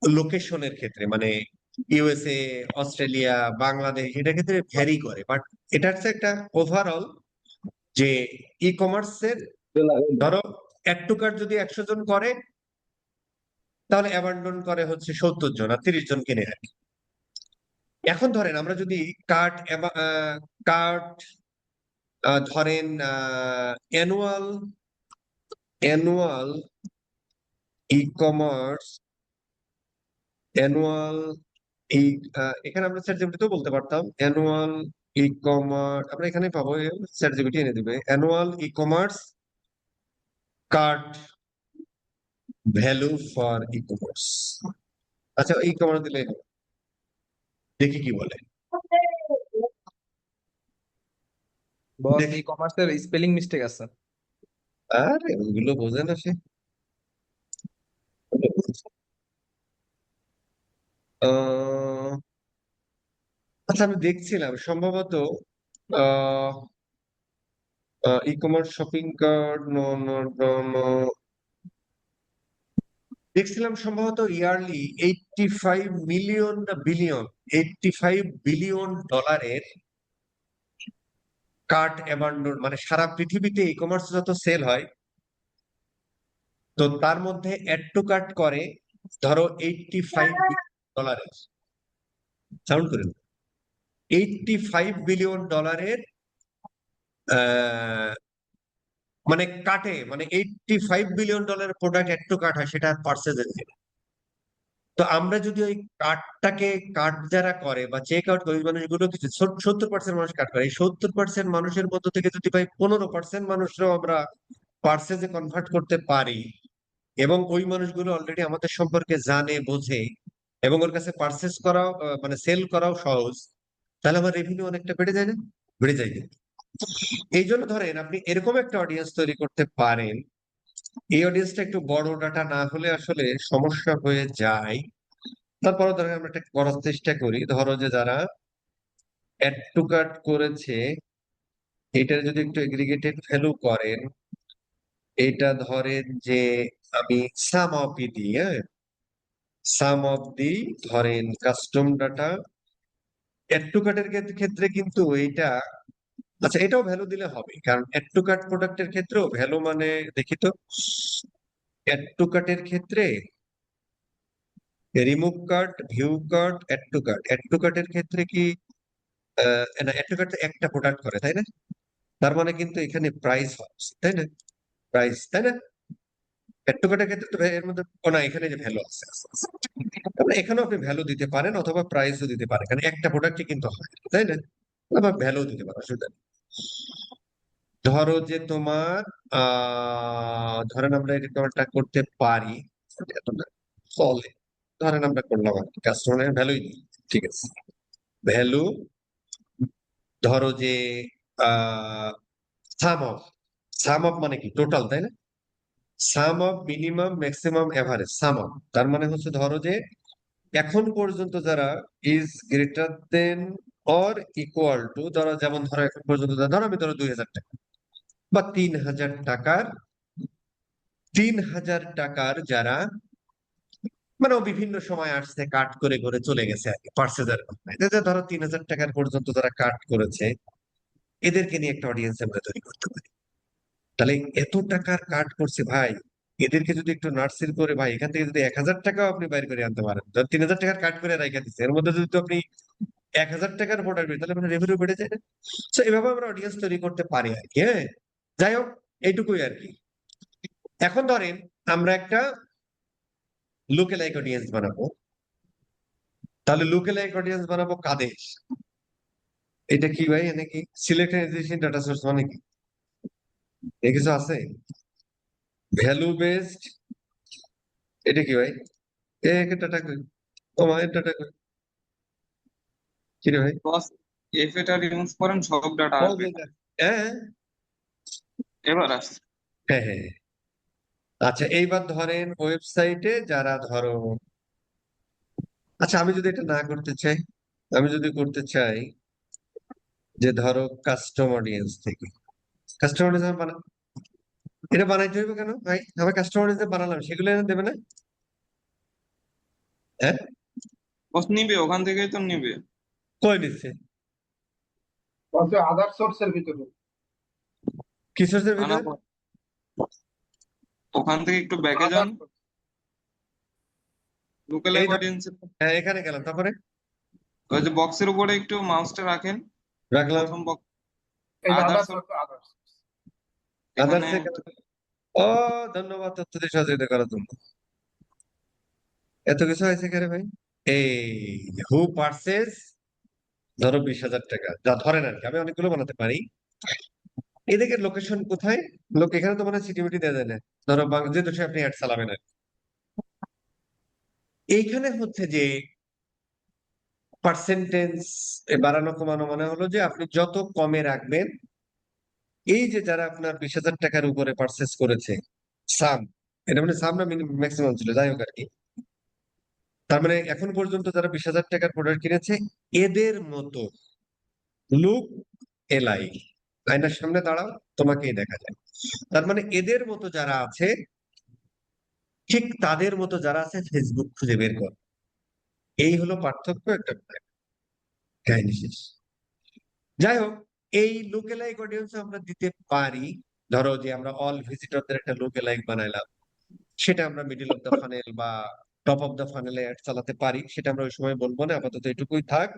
লোকেশনের ক্ষেত্রে, মানে ইউএসএ, অস্ট্রেলিয়া, বাংলাদেশ, এটা ক্ষেত্রে ভ্যারি করে, বাট এটা হচ্ছে একটা ওভারঅল যে ই কমার্সের, ধরো অ্যাড টু কার্ট যদি 100 জন করে, তাহলে অ্যাবান্ডন করে হচ্ছে 70 জন, আর 30 জন কিনে আর কি। এখন ধরেন আমরা যদি কার্ট কার্ট ধরেন annual annual e commerce annual এই এখানে আমরা চ্যাট জিপিটিতেও বলতে পারতাম অ্যানুয়াল ই কমার্স, আমরা এখানে পাবো, চ্যাট জিপিটি এনে দিবে annual e commerce cart value for e commerce. আচ্ছা ই কমার্স দিলে দেখি কি বলে। বস, দেখি, ই কমার্সের স্পেলিং মিস্টেক আছে। আরে ওগুলো বোঝে না সে। আহ, আচ্ছা আমি দেখছিলাম সম্ভবত e commerce shopping cart, no no no no, দেখছিলাম সম্ভবত ইয়ারলি 85 মিলিয়ন না বিলিয়ন, $85 বিলিয়ন কার্ট অ্যাবান্ডন, মানে সারা পৃথিবীতে ই কমার্স যত সেল হয়, তো তার মধ্যে অ্যাড টু কার্ট করে ধরো $85 বিলিয়ন, সাউন্ড করে, $85 বিলিয়ন মানে কাটে, মানে $85 billion product add to cart হয়, সেটা পার্সেজের। তো আমরা যদি ওই কার্ডটাকে, কার্ড যারা করে বা চেক আউট করে, ওই মানুষগুলো কিছু 70% মানুষ কাট করে, এই 70% মানুষের মধ্য থেকে যদি ভাই 15% মানুষরাও আমরা পার্সেজে কনভার্ট করতে পারি, এবং ওই মানুষগুলো অলরেডি আমাদের সম্পর্কে জানে, বোঝে, এবং ওর কাছে পার্সেস করাও মানে সেল করাও সহজ, তাহলে আমার রেভিনিউ অনেকটা বেড়ে যায় না? বেড়ে যায় কিন্তু। এই জন্য ধরেন আপনি এরকম একটা অডিয়েন্স তৈরি করতে পারেন, এই অডিয়েন্সটা একটু বড় ডাটা না হলে আসলে সমস্যা হয়ে যায়। তারপরে ধরেন আমরা একটা করার চেষ্টা করি, ধরো যে যারা অ্যাড টু কার্ট করেছে, এটার যদি একটু এগ্রিগেটেড ভ্যালু করেন, এটা ধরেন যে আমি সাম অফ দিই, হ্যাঁ, সাম অফ দি, ধরেন কাস্টম ডাটা অ্যাড টু কার্টের ক্ষেত্রে কিন্তু এইটা, আচ্ছা এটাও ভ্যালু দিলে হবে, কারণ অ্যাড টু কার্ট প্রোডাক্টের ক্ষেত্রেও ভ্যালু, মানে দেখি তো, অ্যাড টু কার্টের ক্ষেত্রে remove cart, view cart, add to কার্টের ক্ষেত্রে কি না, অ্যাড টু কার্ট একটা প্রোডাক্ট করে তাই না? তার মানে কিন্তু এখানে প্রাইস হচ্ছে, তাই না? প্রাইস, তাই না? অ্যাড টু কার্টের ক্ষেত্রে তো এর মধ্যে, ও না, এখানে যে ভ্যালু আছে, তারপরে এখানেও আপনি ভ্যালু দিতে পারেন, অথবা প্রাইসও দিতে পারেন, কারণ একটা প্রোডাক্টই কিন্তু হয়, তাই না? আবার ভ্যালু দিতে পারেন, অসুবিধা নেই। ধরো যে তোমার ধরেন আমরা এই রেকমেন্ডটা করতে পারি, এত না, চলে, ধরেন আমরা করলাম আর কি, কাস্টমারের ভ্যালুই দিই, ঠিক আছে, ভ্যালু, ধরো যে সাম অফ, সাম অফ মানে কি টোটাল, তাই না? Sum of minimum maximum average, sum of, তার মানে হচ্ছে ধরো যে এখন পর্যন্ত যারা is greater than or equal to, ধরো যেমন ধরো এখন পর্যন্ত ধরো আমি ধরো 2000 টাকা বা 3000 টাকার, 3000 টাকার যারা, মানে ও বিভিন্ন সময় আসছে কাট করে করে চলে গেছে আর কি, পার্সেজার, ধরো 3000 টাকার পর্যন্ত যারা কাট করেছে, এদেরকে নিয়ে একটা অডিয়েন্স আমরা তৈরি করতে পারি। তাহলে এত টাকার কাট করছে ভাই, এদেরকে যদি একটু নার্সিং করে ভাই, এখান থেকে যদি 1000 টাকাও আপনি বাইর করে আনতে পারেন, 3000 টাকার কাট করে রাখা দিচ্ছে, এর মধ্যে যদি তো আপনি 1000 টাকার প্রোডাক্ট বের, তাহলে আপনার রেভিনিউ বেড়ে যায় না? তো এভাবে আমরা অডিয়েন্স তৈরি করতে পারি আর কি। হ্যাঁ, যাই হোক, এইটুকুই আর কি। এখন ধরেন আমরা একটা লুকেলাইক অডিয়েন্স বানাবো। তাহলে লুকেলাইক অডিয়েন্স বানাবো কাদের? এটা কি ভাই, এনে কি সিলেক্ট এডিশন ডাটা সোর্স মানে কি? এ কিছু আছে? ভ্যালু বেসড, এটা কি ভাই? এ ডাটা কই? ও মা, এর ডাটা কই? কি রে ভাই? বস, এফ এটা রিমুভ করেন, সব ডাটা ও আসবে। যে, হ্যাঁ এবার আসছে। হ্যাঁ হ্যাঁ হ্যাঁ। আচ্ছা, এইবার ধরেন ওয়েবসাইটে যারা ধরো, আচ্ছা আমি যদি এটা না করতে চাই, আমি যদি করতে চাই যে ধরো কাস্টম অডিয়েন্স থেকে, কাস্টম অডিয়েন্স এটা বানাইতে হইবে কেন ভাই? আমি কাস্টম অডিয়েন্স বানালাম, সেগুলো এনে দেবে না? হ্যাঁ, বস নিবে, ওখান থেকেই তো নিবে। কই নিচ্ছে? বলছে আদার সোর্সের ভিতরে। কি সোর্সের আনা ভিতর? পর ওখান থেকে একটু ব্যাকে যান, লুকেলাইক এই অডিয়েন্স, হ্যাঁ, এখানে গেলাম, তারপরে ওই যে বক্সের উপরে একটু মাউসটা রাখেন, রাখলাম। প্রথম বক্স এই আদার আদার সোর্স, সোর্স আদার। আদার্স এখানে ও, ধন্যবাদ তথ্য দিয়ে সহযোগিতা করার জন্য। এত কিছু হয়েছে কেন ভাই? এই হু পারচেজ, ধরো 20,000 টাকা, যা ধরেন আর কি, আমি অনেকগুলো বানাতে পারি। এদিকে লোকেশন কোথায়? লোক এখানে তো মানে সিটিভিটি দেওয়া যায় না, ধরো যে দেশে আপনি অ্যাড চালাবেন আর কি। এইখানে হচ্ছে যে পার্সেন্টেজ বাড়ানো কমানো মানে হলো যে আপনি যত কমে রাখবেন, এই যে যারা আপনার 20,000 টাকার উপরে পারচেস করেছে, সাম, এটা মানে সাম না ম্যাক্সিমাম ছিল, যাই হোক আর কি, তার মানে এখন পর্যন্ত যারা 20,000 টাকার প্রোডাক্ট কিনেছে, এদের মতো লুক এলাই, আয়নার সামনে দাঁড়াও, তোমাকেই দেখা যায়। তার মানে এদের মতো যারা আছে, ঠিক তাদের মতো যারা আছে ফেসবুক খুঁজে বের কর। এই হলো পার্থক্য, একটা কাহিনী শেষ। যাই হোক, এই লুকেলাইক অডিয়েন্স আমরা দিতে পারি। ধরো যে আমরা অল ভিজিটরদের একটা লুকেলাইক বানাইলাম, সেটা আমরা মিডল অফ দ্য ফানেল বা টপ অফ দ্য ফানেলে অ্যাড চালাতে পারি, সেটা আমরা ওই সময় বলবো না, আপাতত এটুকুই থাক।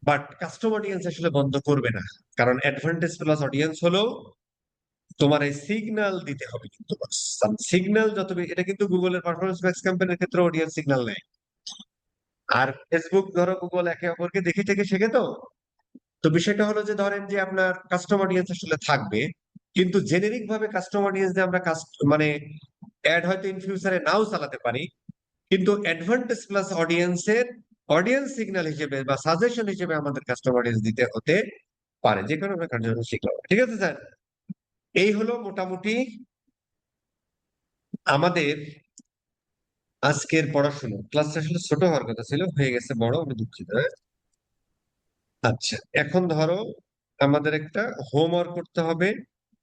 বাট কাস্টম অডিয়েন্স আসলে বন্ধ করবে না, কারণ অ্যাডভান্টেজ প্লাস অডিয়েন্স হলো তোমার এই সিগন্যাল দিতে হবে, কিন্তু সিগন্যাল যত এটা কিন্তু গুগলের পারফরমেন্স ম্যাক্স ক্যাম্পেইনের ক্ষেত্রে অডিয়েন্স সিগন্যাল নেয়। আর ফেসবুক ধরো গুগল একে অপরকে দেখে থেকে শেখে। তো তো বিষয়টা হলো যে ধরেন যে আপনার কাস্টম অডিয়েন্স আসলে থাকবে, কিন্তু জেনেরিক ভাবে কাস্টম অডিয়েন্স দিয়ে আমরা মানে অ্যাড হয়তো ইন ফিউচারে নাও চালাতে পারি, কিন্তু অ্যাডভান্টেজ প্লাস অডিয়েন্সের অডিয়েন্স সিগন্যাল হিসেবে বা সাজেশন হিসেবে আমাদের কাস্টম অডিয়েন্স দিতে হতে পারে, যে কোনো আমরা কার্যক্রম শিখলাম। ঠিক আছে স্যার, এই হলো মোটামুটি আমাদের আজকের পড়াশোনা। ক্লাসটা আসলে ছোট হওয়ার কথা ছিল, হয়ে গেছে বড়, আমি দুঃখিত। হ্যাঁ? আচ্ছা, এখন ধরো আমাদের একটা হোমওয়ার্ক করতে হবে।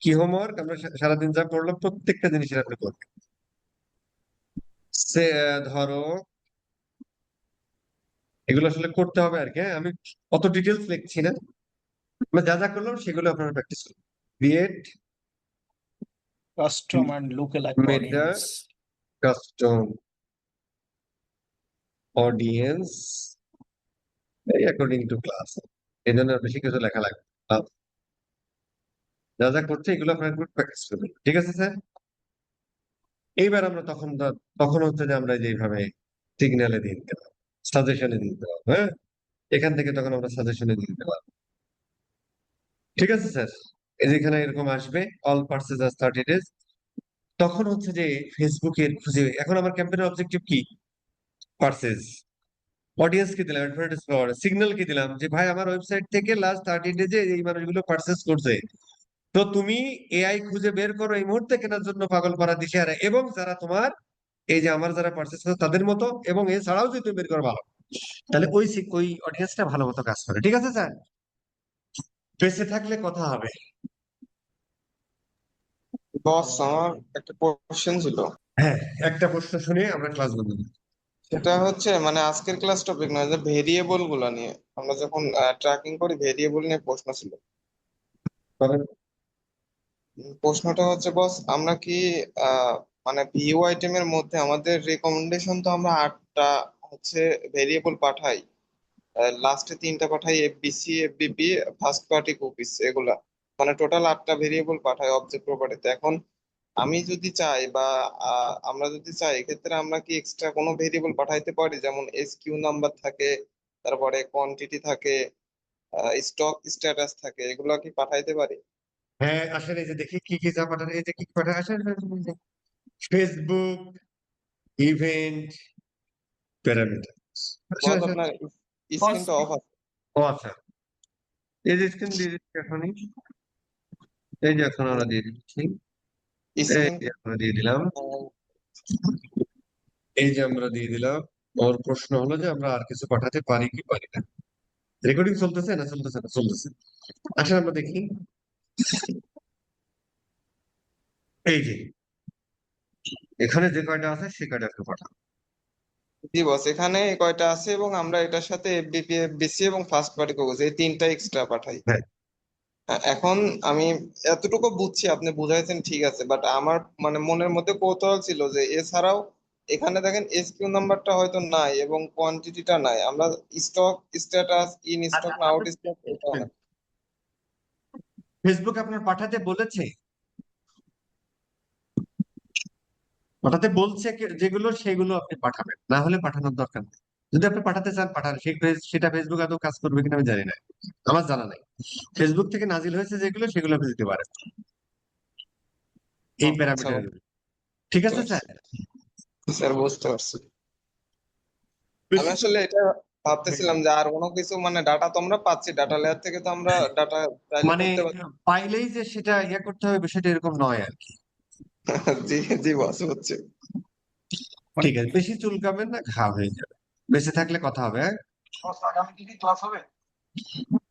কি হোমওয়ার্ক? আমরা সারাদিন যা পড়লাম প্রত্যেকটা জিনিসের আপনি করবেন। সে ধরো এগুলো আসলে করতে হবে আর কি। হ্যাঁ, আমি অত ডিটেলস লিখছি না, আমরা যা যা করলাম সেগুলো আপনারা প্র্যাকটিস করুন। Create custom and lookalike meta audience. Custom audience according to class. এই জন্য বেশি কিছু লেখা লাগবে না। যা যা করছে এগুলো আপনারা প্র্যাকটিস করবেন। ঠিক আছে স্যার? এইবার আমরা তখন হচ্ছে যে আমরা যেভাবে সিগন্যালে দিয়ে দিতে পারবো, সাজেশনে দিয়ে দিতে পারবো। হ্যাঁ, এখান থেকে তখন আমরা সাজেশনে দিয়ে দিতে পারবো। ঠিক আছে স্যার? এই যেখানে এরকম আসবে অল পারচেজ 30 days, তখন হচ্ছে যে ফেসবুকের খুঁজে, এখন আমার ক্যাম্পেইনের অবজেক্টিভ কি? পারচেজ। অডিয়েন্স কি দিলাম? অ্যাডভার্টাইজ পাওয়ার সিগন্যাল কি দিলাম যে ভাই আমার ওয়েবসাইট থেকে লাস্ট 30 ডেজে এই মানুষগুলো পারচেজ করছে, তো তুমি এআই খুঁজে বের করো এই মুহূর্তে কেনার জন্য পাগল পারা দিশেহারা, এবং যারা তোমার এই যে আমার যারা পারচেজ করে তাদের মতো, এবং এছাড়াও যদি তুমি বের করো ভালো, তাহলে ওই অডিয়েন্সটা ভালো মতো কাজ করে। ঠিক আছে স্যার? বেঁচে থাকলে কথা হবে। বস, আমার একটা কোশ্চেন ছিল। হ্যাঁ, একটা প্রশ্ন শুনে আমরা ক্লাস বন্ধ করি। সেটা হচ্ছে মানে আজকের ক্লাস টপিক নয়, যে ভেরিয়েবল গুলা নিয়ে আমরা যখন ট্র্যাকিং করি, ভেরিয়েবল নিয়ে প্রশ্ন ছিল। বলেন। প্রশ্নটা হচ্ছে বস, আমরা কি মানে ভিউ আইটেমের মধ্যে আমাদের রেকমেন্ডেশন তো আমরা 8টা হচ্ছে ভেরিয়েবল পাঠাই, লাস্টে তিনটা পাঠাই এফবিসি, এফবিপি, ফার্স্ট পার্টি কুকিজ, এগুলা মানে টোটাল 8টা ভেরিয়েবল পাঠাই অবজেক্ট প্রপার্টিতে। এখন আমি যদি চাই বা আমরা যদি চাই, এক্ষেত্রে আমরা কি এক্সট্রা কোনো ভেরিয়েবল পাঠাইতে পারি? যেমন এসকিউ নাম্বার থাকে, তারপরে কোয়ান্টিটি থাকে, স্টক স্ট্যাটাস থাকে, এগুলা কি পাঠাইতে পারি? হ্যাঁ, আসলে এই যে দেখি কি কি যা পাঠানো, এই যে কি কি পাঠানো আসলে ফেসবুক ইভেন্ট প্যারামিটার। বস আপনার স্ক্রিনটা অফ আছে। ও আচ্ছা, এই যে স্ক্রিন দিয়ে দিচ্ছি এখনই, এই যে এখন আমরা দিয়ে দিচ্ছি, এই স্ক্রিন যে আমরা দিয়ে দিলাম, এই যে আমরা দিয়ে দিলাম। ওর প্রশ্ন হলো যে আমরা আর কিছু পাঠাতে পারি কি পারি না। রেকর্ডিং চলতেছে না চলতেছে না? চলতেছে। আসলে আমরা দেখি, এই যে এখানে যে কয়টা আছে সে কয়টা একটু পাঠান। জি বস, এখানে কয়টা আছে এবং আমরা এটার সাথে এফবিপি, এফবিসি এবং ফার্স্ট পার্টি কুকিজ এই তিনটা এক্সট্রা পাঠাই। হ্যাঁ। এখন আমি এতটুকু বুঝছি, আপনি বুঝাইছেন ঠিক আছে, বাট আমার মানে মনের মধ্যে কৌতূহল ছিল যে এছাড়াও এখানে দেখেন এসকিউ নাম্বারটা হয়তো নাই এবং কোয়ান্টিটিটা নাই, আমরা স্টক স্ট্যাটাস, ইন স্টক না আউট স্টক এটাও নাই। ফেসবুক আপনার পাঠাতে বলেছে, পাঠাতে বলছে যেগুলো সেগুলো আপনি পাঠাবেন, না হলে পাঠানোর দরকার নেই। যদি আপনি পাঠাতে চান পাঠান, সেটা ফেসবুক আদৌ কাজ করবে কিনা আমি জানি না, আমার জানা নাই। ফেসবুক থেকে নাজিল হয়েছে যেগুলো সেগুলো আপনি দিতে পারেন, এই আচ্ছা, প্যারামিটার। ঠিক আছে স্যার? স্যার বুঝতে পারছি। আমি আসলে এটা ভাবতেছিলাম যে আর কোনো কিছু মানে ডাটা তো আমরা পাচ্ছি, ডাটা লেয়ার থেকে তো আমরা ডাটা মানে করতে পারছি। পাইলেই যে সেটা ইয়ে করতে হবে বিষয়টা এরকম নয় আর কি। জি জি বস, হচ্ছে। ঠিক আছে, বেশি চুলকাবেন না, ঘা হয়ে যাবে। বেঁচে থাকলে কথা হবে। হ্যাঁ, বস আগামী কি ক্লাস হবে?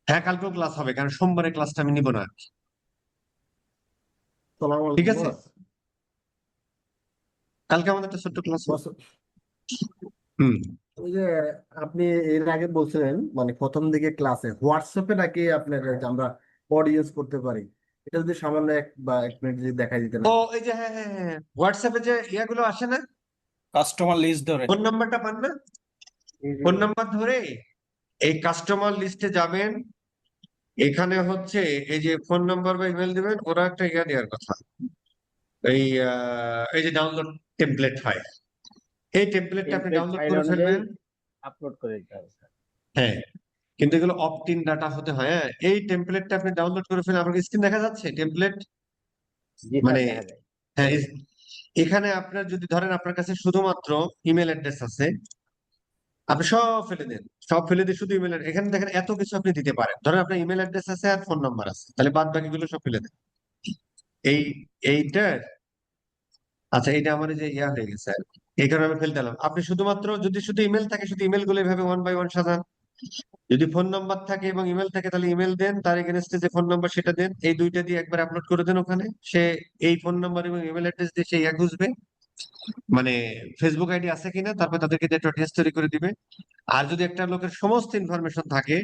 হ্যাঁ, কালকেও ক্লাস হবে, কারণ সোমবারে ক্লাসটা আমি নিব না। ঠিক আছে, কালকে আমাদের একটা ছোট্ট ক্লাস হবে। হুম। ওই যে আপনি এর আগে বলছিলেন মানে প্রথম দিকে ক্লাসে হোয়াটসঅ্যাপে নাকি আপনার যে আমরা কোড ইউজ করতে পারি, এটা যদি সামান্য 1 মিনিট যদি দেখাই দিতেন। ও এই যে হ্যাঁ হ্যাঁ হ্যাঁ, হোয়াটসঅ্যাপে যে ইয়াগুলো আসে না, কাস্টমার লিস্ট ধরে ফোন নাম্বারটা পান না, ফোন নাম্বার ধরে এই কাস্টমার লিস্টে যাবেন, এখানে হচ্ছে এই যে ফোন নাম্বার বা ইমেল দিবেন, ওরা একটা ইয়া দেওয়ার কথা, এই যে ডাউনলোড টেমপ্লেট ফাইল, এই টেমপ্লেটটা আপনি ডাউনলোড করে ফেলবেন। আপলোড করে দিতে হবে স্যার। হ্যাঁ, কিন্তু এগুলো অপট ইন ডাটা হতে হয়। হ্যাঁ, এই টেমপ্লেটটা আপনি ডাউনলোড করে ফেলেন। আপনার স্ক্রিন দেখা যাচ্ছে টেমপ্লেট? জি স্যার, মানে দেখা যায়। হ্যাঁ, এখানে আপনার যদি ধরেন আপনার কাছে শুধুমাত্র ইমেল অ্যাড্রেস আছে, আপনি সব ফেলে দেন, সব ফেলে দিয়ে শুধু ইমেল, এখানে দেখেন এত কিছু আপনি দিতে পারেন। ধরেন আপনার ইমেল অ্যাড্রেস আছে আর ফোন নাম্বার আছে, তাহলে বাদ বাকিগুলো সব ফেলে দেন। এই এইটার আচ্ছা, এটা আমার এই যে ইয়া হয়ে গেছে আর কি। এই কারণে আমি ফেলতে দিলাম। আপনি শুধুমাত্র যদি শুধু ইমেল থাকে, শুধু ইমেল গুলো এভাবে 1 বাই 1 সাজান। যদি ফোন নাম্বার থাকে এবং ইমেল থাকে, তাহলে ইমেল দেন, তার এগেনস্টে যে ফোন নাম্বার সেটা দেন, এই দুইটা দিয়ে একবার আপলোড করে দেন ওখানে। সে এই ফোন নাম্বার এবং ইমেল অ্যাড্রেস দিয়ে সে ইয়া খুঁজবে, মানে ফেসবুক আইডি আছে কিনা, তারপর তাদেরকে দিয়ে একটা টেস্ট তৈরি করে দিবে। আর যদি একটা লোকের সমস্ত ইনফরমেশন থাকে,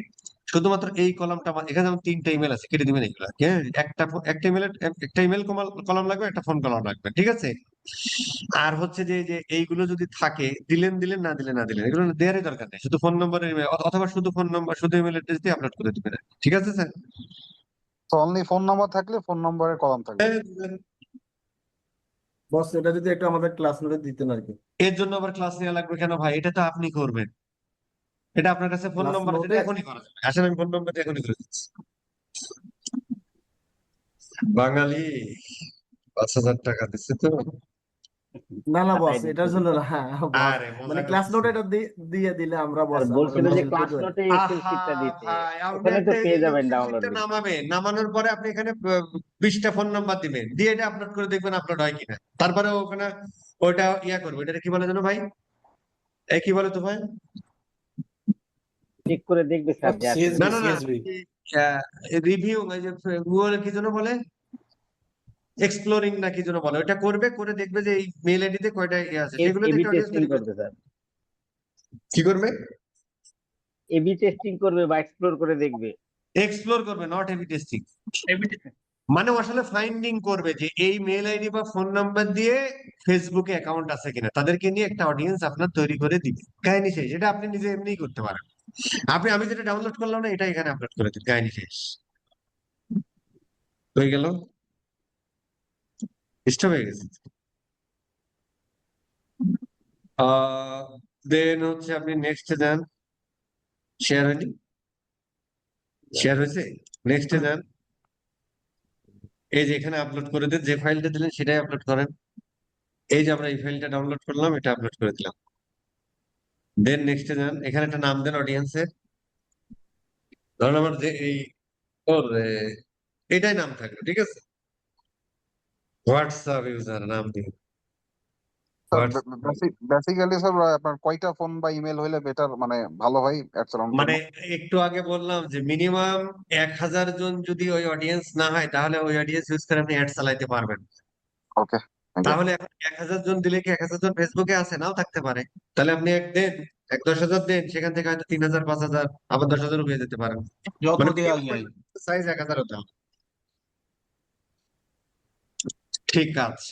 শুধুমাত্র এই কলামটা, এখানে যেমন 3টা ইমেল আছে, কেটে দিবেন এগুলো। হ্যাঁ, একটা ইমেল কলাম লাগবে, একটা ফোন কলাম লাগবে। ঠিক আছে? আর হচ্ছে যে এইগুলো যদি থাকে, দিলেন দিলেন, না দিলেন না দিলেন, এগুলো দেওয়ারই দরকার নেই। শুধু ফোন নম্বরের ইমেল অথবা শুধু ফোন নাম্বার, শুধু ইমেল অ্যাড্রেস দিয়ে আপলোড করে দিবেন। ঠিক আছে স্যার? অনলি ফোন নাম্বার থাকলে ফোন নাম্বারের কলাম থাকবে। বস এটা যদি একটু আমাদের ক্লাস নোটে দিতেন আর কি। এর জন্য আবার ক্লাস নেওয়া লাগবে কেন ভাই? এটা তো আপনি করবেন। এটা আপনার কাছে ফোন ক্লাস নম্বর আছে, নোটে এটা এখনই করা যাবে। আসলে আমি ফোন নম্বরটা এখনই করে দিচ্ছি। বাঙালি 5,000 টাকা দিচ্ছে তো। না না বস, পাঠাই দিচ্ছি এটার জন্য না বস, আরে মজা মানে ক্লাস করতেছি। নোটে এটা দিয়ে দিলে আমরা বস স্যার বলছিল যে আমাদের ক্লাস বুঝতে পারি। নোটে এক্সেল আহা শিটটা দিতে, ভাই, আপনি ওখানে তো একটা পেয়ে যাবেন এক্সেল ডাউনলোড শিটটা লিংক। নামাবেন, নামানোর পরে আপনি এখানে 20টা ফোন নাম্বার দিবেন, দিয়ে এটা আপলোড করে দেখবেন আপলোড হয় কিনা। তারপরে ওখানে ওইটা ইয়া করবে, এটা কি বলে জানো ভাই? এই কি বলে তো ভাই? চেক করে দেখবে স্যার যে আসলে না না না, রিভিউ, গুগল কি যেন বলে, এক্সপ্লোরিং না কি যেন বলে, ওটা করবে, করে দেখবে যে এই মেল আইডিতে কয়টা ইয়ে আছে, সেগুলো এবি দেখে অডিয়েন্স টেস্টিং তৈরি করবে। করবে স্যার, কি করবে? এবি টেস্টিং করবে বা এক্সপ্লোর করে দেখবে। এক্সপ্লোর করবে, নট এবি টেস্টিং। মানে ও আসলে ফাইন্ডিং করবে যে এই মেল আইডি বা ফোন নাম্বার দিয়ে ফেসবুকে অ্যাকাউন্ট আছে কিনা, তাদেরকে নিয়ে একটা অডিয়েন্স আপনার তৈরি করে দিবে, কাহিনী শেষ। এটা আপনি নিজে এমনিই করতে পারেন। আমি যেটা ডাউনলোড করলাম না এটা এখানে আপলোড করে দিন, কাহিনী শেষ হয়ে গেল, স্টপ হয়ে গেছে। দেন হচ্ছে আপনি নেক্সটে যান, শেয়ার হয়নি, শেয়ার হয়েছে, নেক্সটে যান, এই যে এখানে আপলোড করে দেন, যে ফাইলটা দিলেন সেটাই আপলোড করেন। এই যে আমরা এই ফাইলটা ডাউনলোড করলাম, এটা আপলোড করে দিলাম। দেন নেক্সটে যান, এখানে একটা নাম দেন অডিয়েন্সের, ধরুন আমার যে এই ওর এটাই নাম থাকবে, ঠিক আছে, হোয়াটসঅ্যাপ ইউজার নাম দিন, স্যার হোয়াটসঅ্যাপ। বেসিক্যালি স্যার আপনার কয়টা ফোন বা ইমেল হইলে বেটার মানে ভালো হয় অ্যাডস চালানোর মানে জন্য? একটু আগে বললাম যে মিনিমাম 1000 জন যদি ওই অডিয়েন্স না হয়, তাহলে ওই অডিয়েন্স ইউজ করে আপনি অ্যাড চালাইতে পারবেন। ওকে, থ্যাংক ইউ। তাহলে এখন 1000 জন দিলে কি 1000 জন ফেসবুকে আছে, নাও থাকতে পারে। তাহলে আপনি এক দেন, 10,000 দেন, সেখান থেকে হয়তো 3000 5000 আবার 10,000 পেয়ে যেতে পারেন। যত মানে দেওয়া যায়। সাইজ 1000 হতে হবে। ঠিক আছে,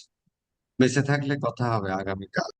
বেঁচে থাকলে কথা হবে আগামীকাল।